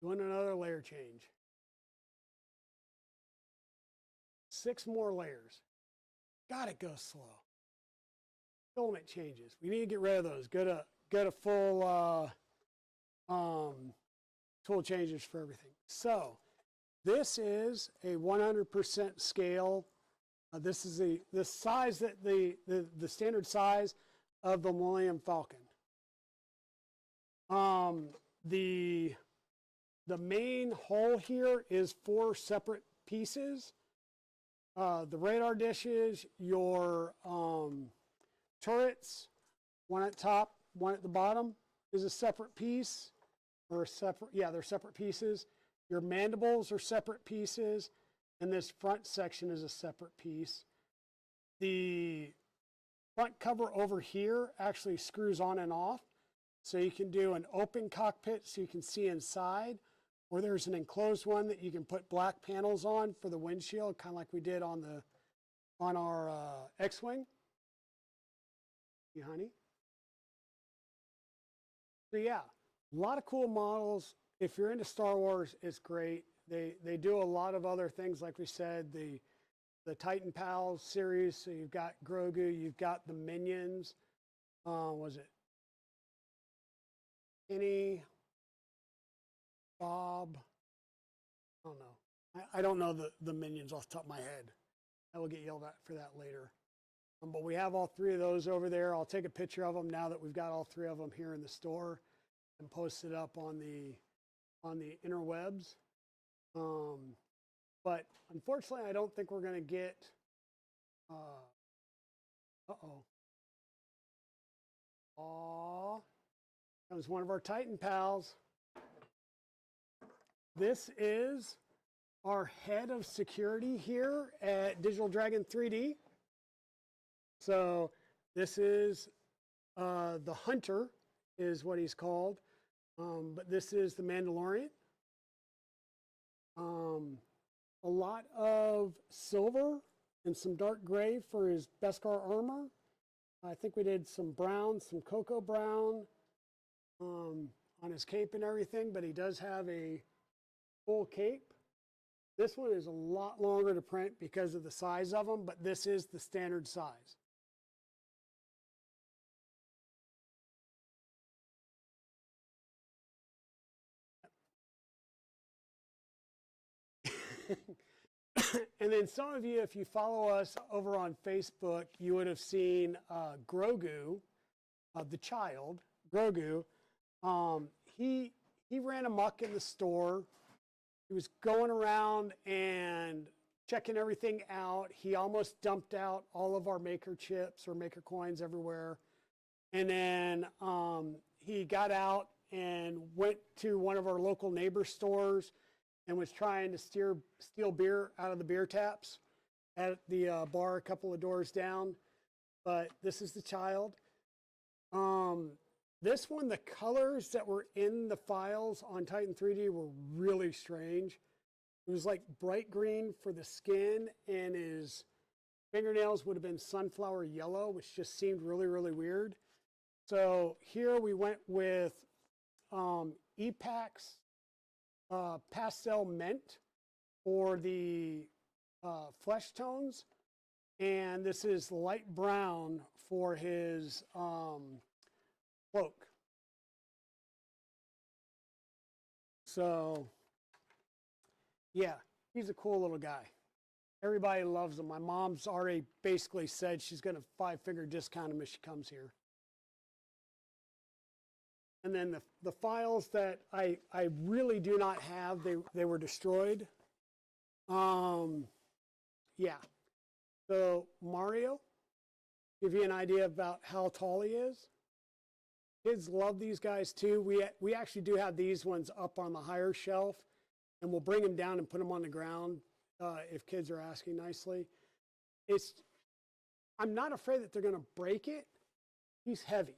Doing another layer change. 6 more layers. God, it goes slow. Filament changes. We need to get rid of those. Go to full tool changes for everything. So this is a 100% scale. This is the size that the standard size of the Millennium Falcon. The main hull here is 4 separate pieces. The radar dishes, your turrets, one at top, one at the bottom is a separate piece, or separate, yeah, they're separate pieces. Your mandibles are separate pieces, and this front section is a separate piece. The front cover over here actually screws on and off, so you can do an open cockpit so you can see inside, or there's an enclosed one that you can put black panels on for the windshield, kind of like we did on our X-Wing. You honey? So yeah, a lot of cool models. If you're into Star Wars, it's great. They do a lot of other things, like we said, the Titan Pals series. So you've got Grogu, you've got the Minions. Was it Kenny, Bob? I don't know. I don't know the Minions off the top of my head. I will get yelled at for that later. But we have all 3 of those over there. I'll take a picture of them now that we've got all 3 of them here in the store and post it up on the interwebs. But unfortunately, I don't think we're going to get. Aw, that was one of our Titan pals. This is our head of security here at Digital Dragon 3D. So this is the Hunter, is what he's called. But this is the Mandalorian. A lot of silver and some dark gray for his Beskar armor. I think we did some brown, some cocoa brown on his cape and everything, but he does have a full cape. This one is a lot longer to print because of the size of them, but this is the standard size. And then some of you, if you follow us over on Facebook, you would have seen Grogu, the child, Grogu. He ran amok in the store. He was going around and checking everything out. He almost dumped out all of our maker chips or maker coins everywhere. And then he got out and went to one of our local neighbor stores and was trying to steal beer out of the beer taps at the bar a couple of doors down. But this is the child. This one, the colors that were in the files on Titan3D were really strange. It was like bright green for the skin, and his fingernails would have been sunflower yellow, which just seemed really, really weird. So here we went with EPAC's pastel mint for the flesh tones, and this is light brown for his cloak. So yeah, he's a cool little guy. Everybody loves him. My mom's already basically said she's going to 5-figure discount him if she comes here. And then the files that I really do not have, they were destroyed. Yeah. So Mario, give you an idea about how tall he is. Kids love these guys too. We actually do have these ones up on the higher shelf, and we'll bring them down and put them on the ground if kids are asking nicely. I'm not afraid that they're going to break it. He's heavy.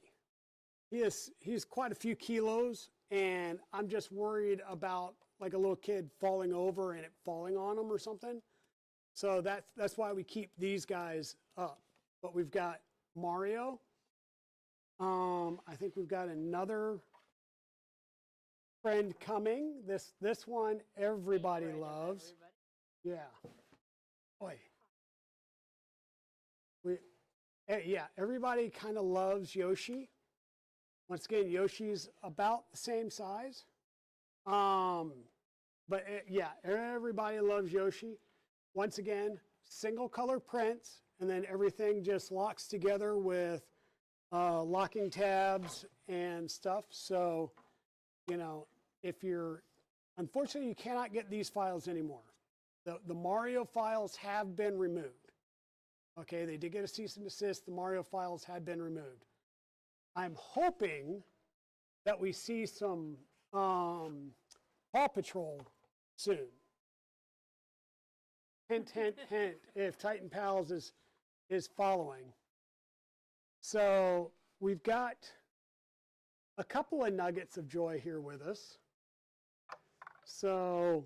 He's quite a few kilos, and I'm just worried about like a little kid falling over and it falling on them or something. So that's why we keep these guys up. But we've got Mario. I think we've got another friend coming. This one everybody loves. Yeah. Boy. Yeah, everybody kind of loves Yoshi. Once again, Yoshi's about the same size. But yeah, everybody loves Yoshi. Once again, single color prints, and then everything just locks together with locking tabs and stuff. So, you know, if you're, unfortunately, you cannot get these files anymore. The Mario files have been removed. Okay, they did get a cease and desist. The Mario files had been removed. I'm hoping that we see some Paw Patrol soon. Hint, hint, hint, if Titan Pals is following. So we've got a couple of nuggets of joy here with us. So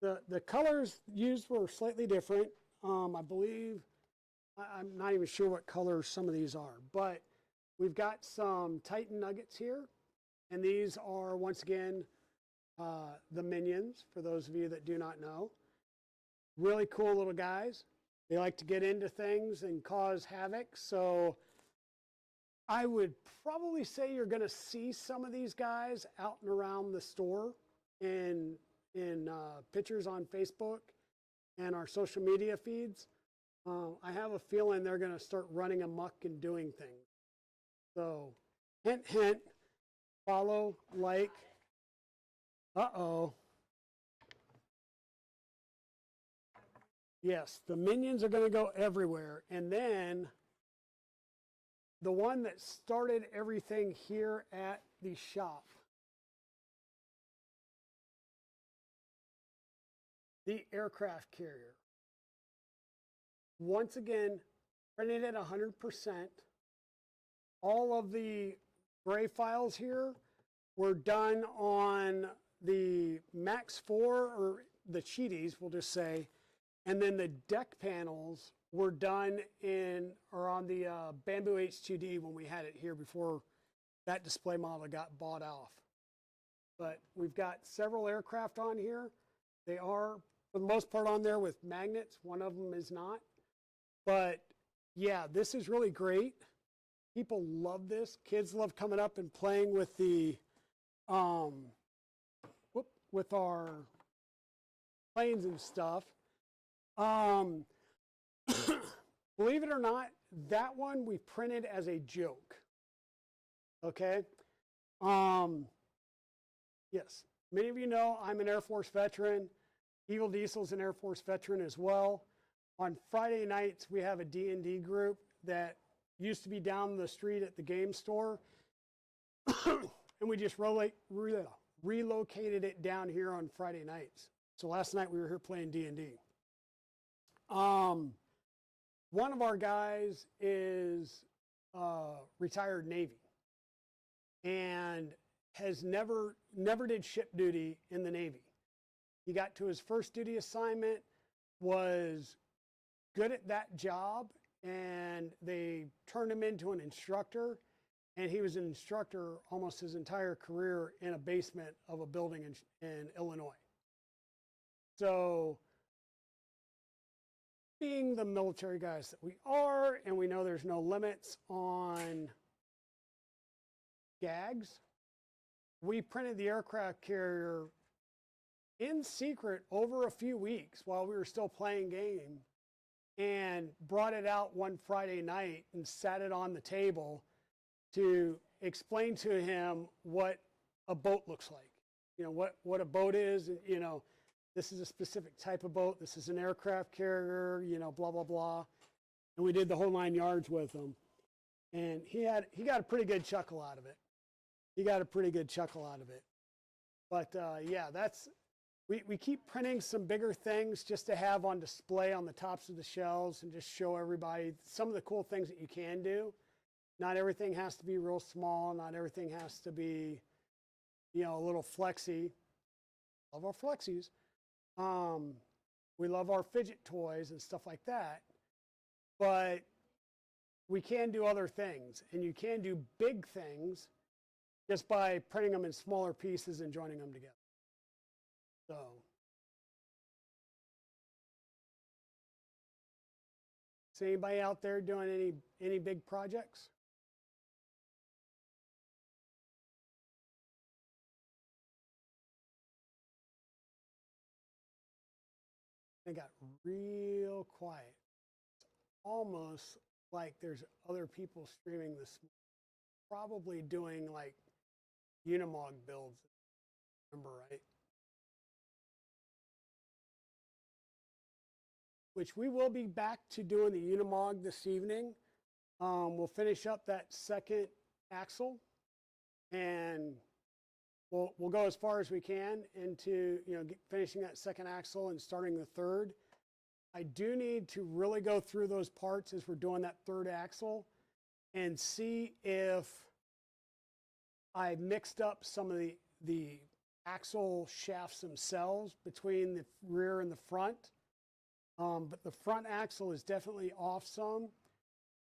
the colors used were slightly different. I believe, I'm not even sure what colors some of these are, but we've got some Titan nuggets here. And these are, once again, the Minions, for those of you that do not know. Really cool little guys. They like to get into things and cause havoc. So I would probably say you're going to see some of these guys out and around the store in pictures on Facebook and our social media feeds. I have a feeling they're going to start running amok and doing things. So hint, hint, follow, like. Uh-oh. Yes, the Minions are going to go everywhere. And then the one that started everything here at the shop, the aircraft carrier. Once again, printed at 100%. All of the gray files here were done on the Max 4, or the Cheaties, we'll just say. And then the deck panels were done on the Bamboo H2D when we had it here before that display model got bought off. But we've got several aircraft on here. They are, for the most part, on there with magnets. One of them is not. But yeah, this is really great. People love this. Kids love coming up and playing with the with our planes and stuff. Believe it or not, that one we printed as a joke. Okay. Yes, many of you know I'm an Air Force veteran. Evil Diesel's an Air Force veteran as well. On Friday nights, we have a D&D group that used to be down the street at the game store. And we just relocated it down here on Friday nights. So last night we were here playing D&D. One of our guys is retired Navy and has never did ship duty in the Navy. He got to his first duty assignment, was good at that job, and they turned him into an instructor, and he was an instructor almost his entire career in a basement of a building in Illinois. So being the military guys that we are, and we know there's no limits on gags, we printed the aircraft carrier in secret over a few weeks while we were still playing game, and brought it out one Friday night and sat it on the table to explain to him what a boat looks like. You know, what a boat is, you know, this is a specific type of boat, this is an aircraft carrier, you know, blah, blah, blah. And we did the whole 9 yards with him. And he got a pretty good chuckle out of it. He got a pretty good chuckle out of it. But yeah, we keep printing some bigger things just to have on display on the tops of the shelves and just show everybody some of the cool things that you can do. Not everything has to be real small. Not everything has to be, you know, a little flexy. love our flexies. We love our fidget toys and stuff like that. But we can do other things, and you can do big things just by printing them in smaller pieces and joining them together. So, is anybody out there doing any big projects? It got real quiet. It's almost like there's other people streaming this, probably doing like Unimog builds, remember, right? Which we will be back to doing the Unimog this evening. We'll finish up that second axle, and we'll go as far as we can into finishing that second axle and starting the third. I do need to really go through those parts as we're doing that third axle and see if I mixed up some of the axle shafts themselves between the rear and the front. But the front axle is definitely off some.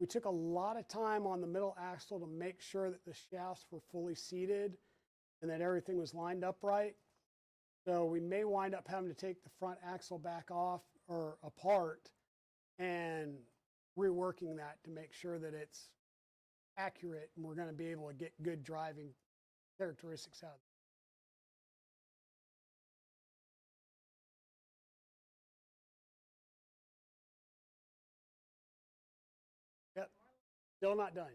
We took a lot of time on the middle axle to make sure that the shafts were fully seated and that everything was lined up right. So we may wind up having to take the front axle back off or apart and reworking that to make sure that it's accurate and we're going to be able to get good driving characteristics out of it. Yep, still not done.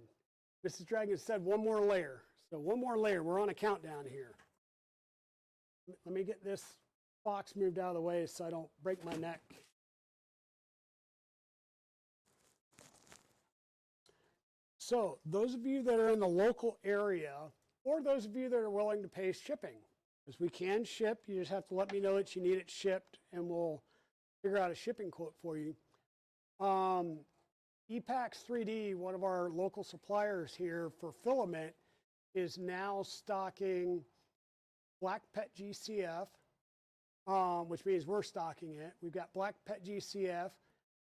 Mrs. Dragon said one more layer. So one more layer. We're on a countdown here. Let me get this box moved out of the way so I don't break my neck. So those of you that are in the local area, or those of you that are willing to pay shipping, because we can ship, you just have to let me know that you need it shipped and we'll figure out a shipping quote for you. Titan3D, one of our local suppliers here for filament, is now stocking black PET GCF, which means we're stocking it. We've got black PET GCF.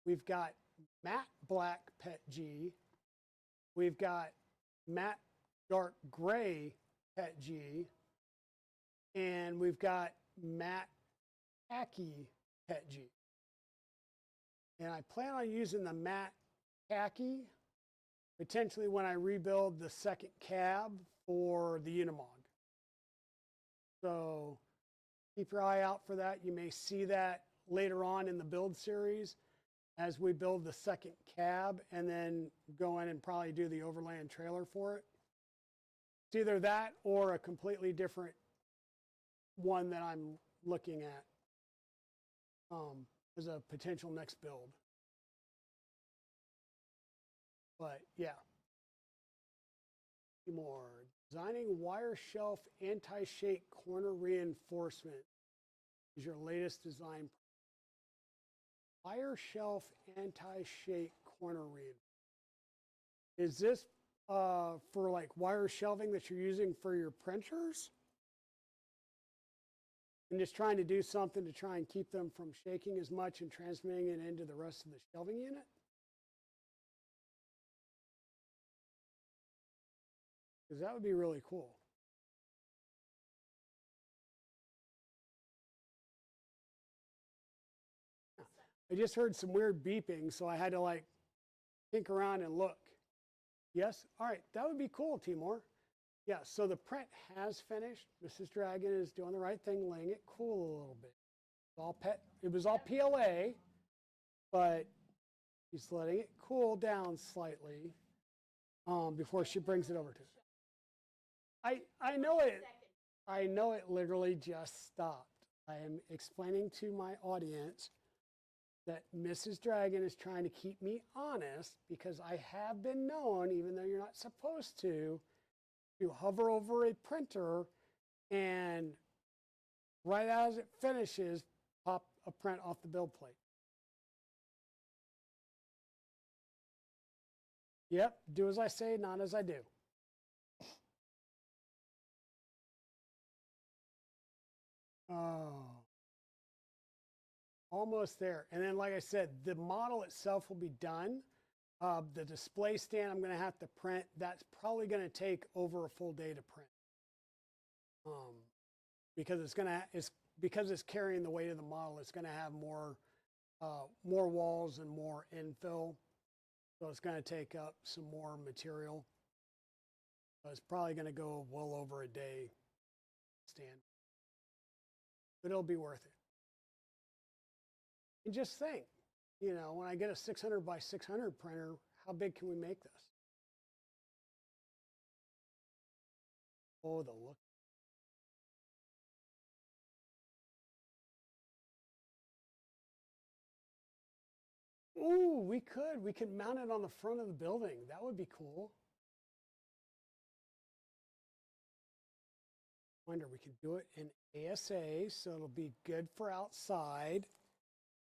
We've got matte black PET G. We've got matte dark gray PET G. And we've got matte khaki PET G. And I plan on using the matte khaki potentially when I rebuild the second cab for the Unimog. So keep your eye out for that. You may see that later on in the build series as we build the second cab and then go in and probably do the overland trailer for it. It's either that or a completely different one that I'm looking at as a potential next build. But yeah. More. Designing wire shelf anti-shake corner reinforcement is your latest design. Wire shelf anti-shake corner reinforcement. Is this for like wire shelving that you're using for your printers? And just trying to do something to try and keep them from shaking as much and transmitting it into the rest of the shelving unit? Because that would be really cool. I just heard some weird beeping, so I had to like think around and look. Yes? All right, that would be cool, Timor. Yeah, so the print has finished. Mrs. Dragon is doing the right thing, laying it cool a little bit. It was all PLA, but she's letting it cool down slightly before she brings it over to us. I know it literally just stopped. I am explaining to my audience that Mrs. Dragon is trying to keep me honest because I have been known, even though you're not supposed to hover over a printer and right as it finishes, pop a print off the build plate. Yep, do as I say, not as I do. Oh, almost there. And then, like I said, the model itself will be done. The display stand I'm going to have to print. That's probably going to take over a full day to print. Because because it's carrying the weight of the model, it's going to have more walls and more infill. So it's going to take up some more material. So it's probably going to go well over a day stand. But it'll be worth it. And just think, you know, when I get a 600 by 600 printer, how big can we make this? Oh, the look. Ooh, we could. We could mount it on the front of the building. That would be cool. Wonder we could do it in ASA, so it'll be good for outside.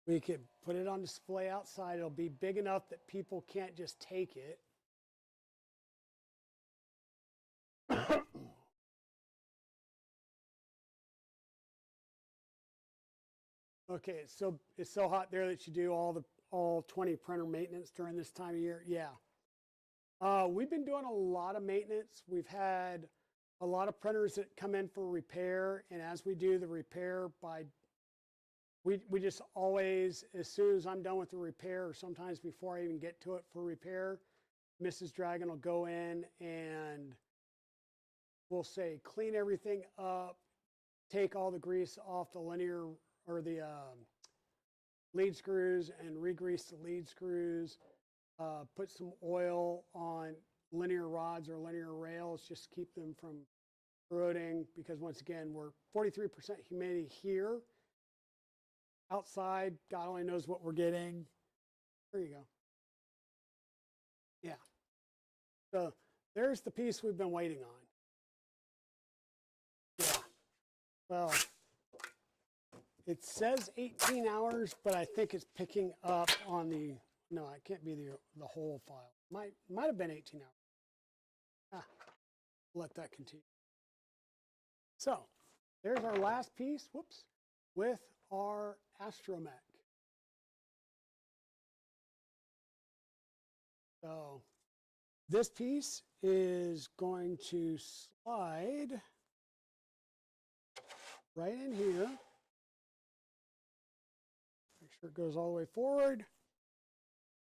We could put it on display outside. It'll be big enough that people can't just take it. Okay, so it's so hot there that you do all 20 printer maintenance during this time of year. Yeah. We've been doing a lot of maintenance. We've had a lot of printers that come in for repair, and as we do the repair, we just always, as soon as I'm done with the repair, or sometimes before I even get to it for repair, Mrs. Dragon will go in and we'll say clean everything up, take all the grease off the linear or the lead screws and re-grease the lead screws, put some oil on linear rods or linear rails just to keep them from corroding, because once again, we're 43% humidity here. Outside, God only knows what we're getting. There you go. Yeah. So there's the piece we've been waiting on. Yeah. Well, it says 18 hours, but I think it's picking up on the, no, it can't be the whole file. Might have been 18 hours. Let that continue. So there's our last piece, whoops, with our astromech. So this piece is going to slide right in here. Make sure it goes all the way forward.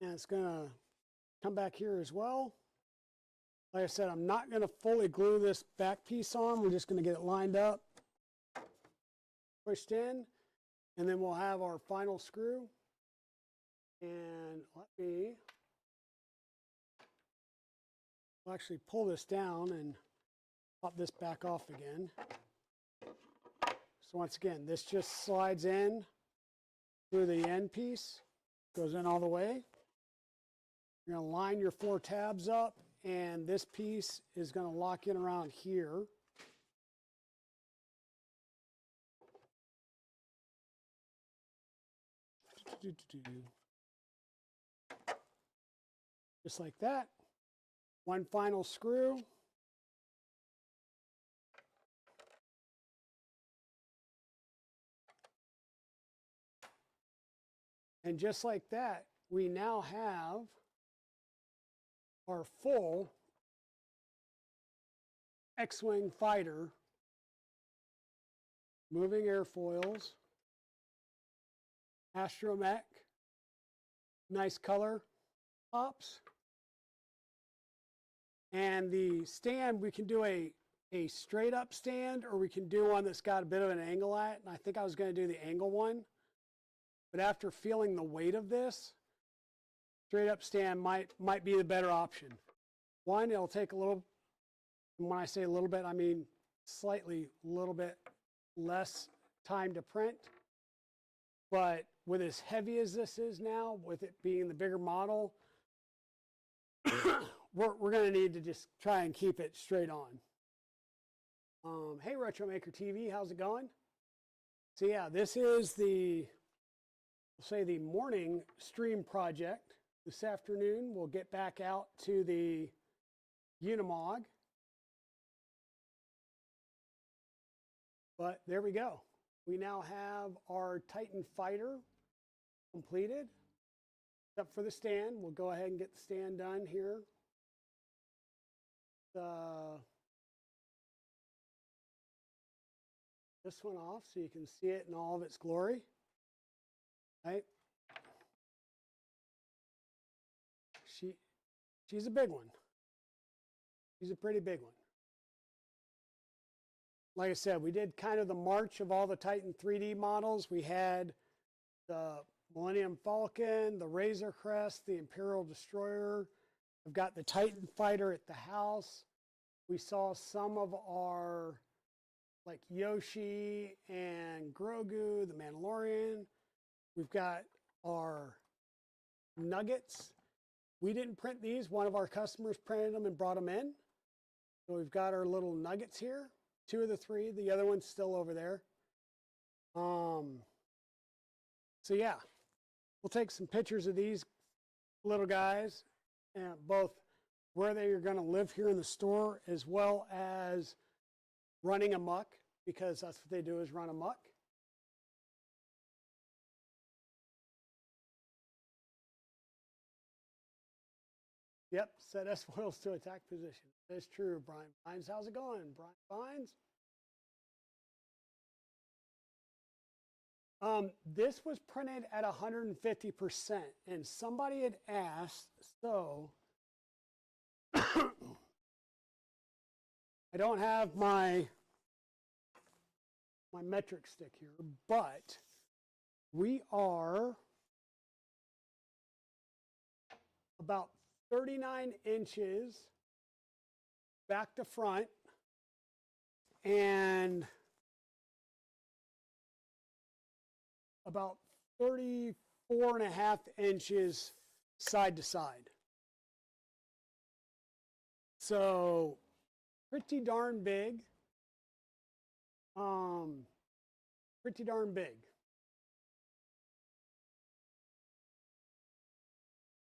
And it's going to come back here as well. Like I said, I'm not going to fully glue this back piece on. We're just going to get it lined up, pushed in, and then we'll have our final screw. And let me actually pull this down and pop this back off again. So once again, this just slides in through the end piece, goes in all the way. You're going to line your 4 tabs up, and this piece is going to lock in around here. Just like that. One final screw. And just like that, we now have our full X-Wing fighter, moving airfoils, astromech, nice color pops. And the stand, we can do a straight up stand, or we can do one that's got a bit of an angle at it. And I think I was going to do the angle one. But after feeling the weight of this, straight up stand might be the better option. One, it'll take a little, and when I say a little bit, I mean slightly a little bit less time to print. But with as heavy as this is now, with it being the bigger model, we're going to need to just try and keep it straight on. Hey, Retro Maker TV, how's it going? So yeah, this is the, we'll say the morning stream project. This afternoon, we'll get back out to the Unimog. But there we go. we now have our Titan fighter completed, except for the stand. We'll go ahead and get the stand done here. This one off so you can see it in all of its glory. Right? She's a big one. She's a pretty big one. Like I said, we did kind of the march of all the Titan 3D models. We had the Millennium Falcon, the Razor Crest, the Imperial Destroyer. I've got the Titan fighter at the house. We saw some of our, like Yoshi and Grogu, the Mandalorian. We've got our nuggets. We didn't print these. One of our customers printed them and brought them in. So we've got our little nuggets here. 2 of the 3. The other one's still over there. So yeah, we'll take some pictures of these little guys, and both where they are going to live here in the store, as well as running amok, because that's what they do, is run amok. Yep, set S foils to attack position. That's true, Brian Vines. How's it going, Brian Vines? This was printed at 150%, and somebody had asked, so I don't have my metric stick here, but we are about 39 inches back to front and about 34.5 inches side to side. So pretty darn big. Pretty darn big.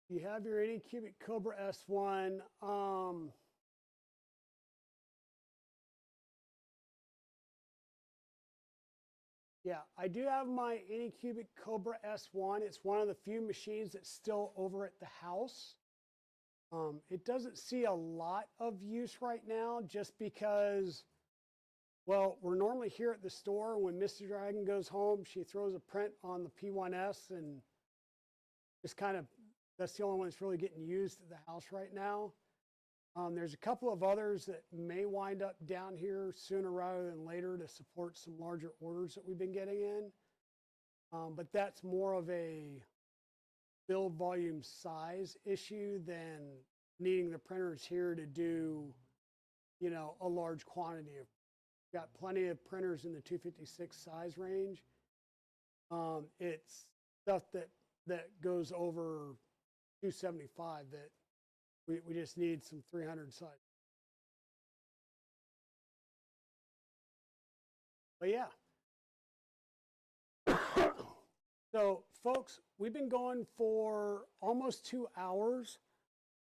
You have your Anycubic Cobra S1. Yeah, I do have my Anycubic Cobra S1. It's one of the few machines that's still over at the house. It doesn't see a lot of use right now just because, well, we're normally here at the store. When Mr. Dragon goes home, she throws a print on the P1S and just kind of, that's the only one that's really getting used at the house right now. There's a couple of others that may wind up down here sooner rather than later to support some larger orders that we've been getting in. But that's more of a build volume size issue than needing the printers here to do, you know, a large quantity of. Got plenty of printers in the 256 size range. It's stuff that goes over 275 that we just need some 300 size. But yeah. So folks, we've been going for almost 2 hours.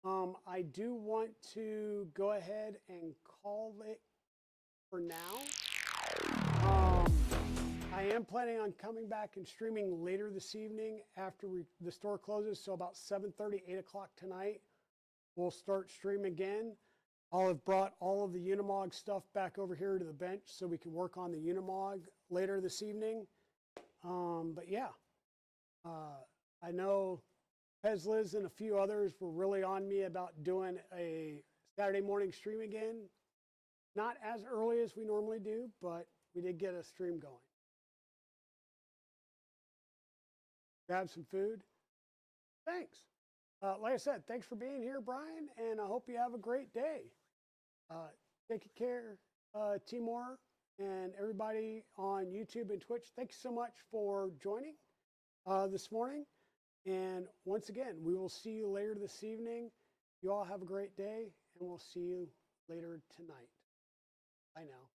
I do want to go ahead and call it for now. I am planning on coming back and streaming later this evening after the store closes. So about 7:30, 8 o'clock tonight, we'll start streaming again. I'll have brought all of the Unimog stuff back over here to the bench so we can work on the Unimog later this evening. But yeah, I know Pezliz and a few others were really on me about doing a Saturday morning stream again. Not as early as we normally do, but we did get a stream going. Grab some food. Thanks. Like I said, thanks for being here, Brian, and I hope you have a great day. Take care, Timor, and everybody on YouTube and Twitch. Thanks so much for joining this morning. And once again, we will see you later this evening. You all have a great day, and we'll see you later tonight. Bye now.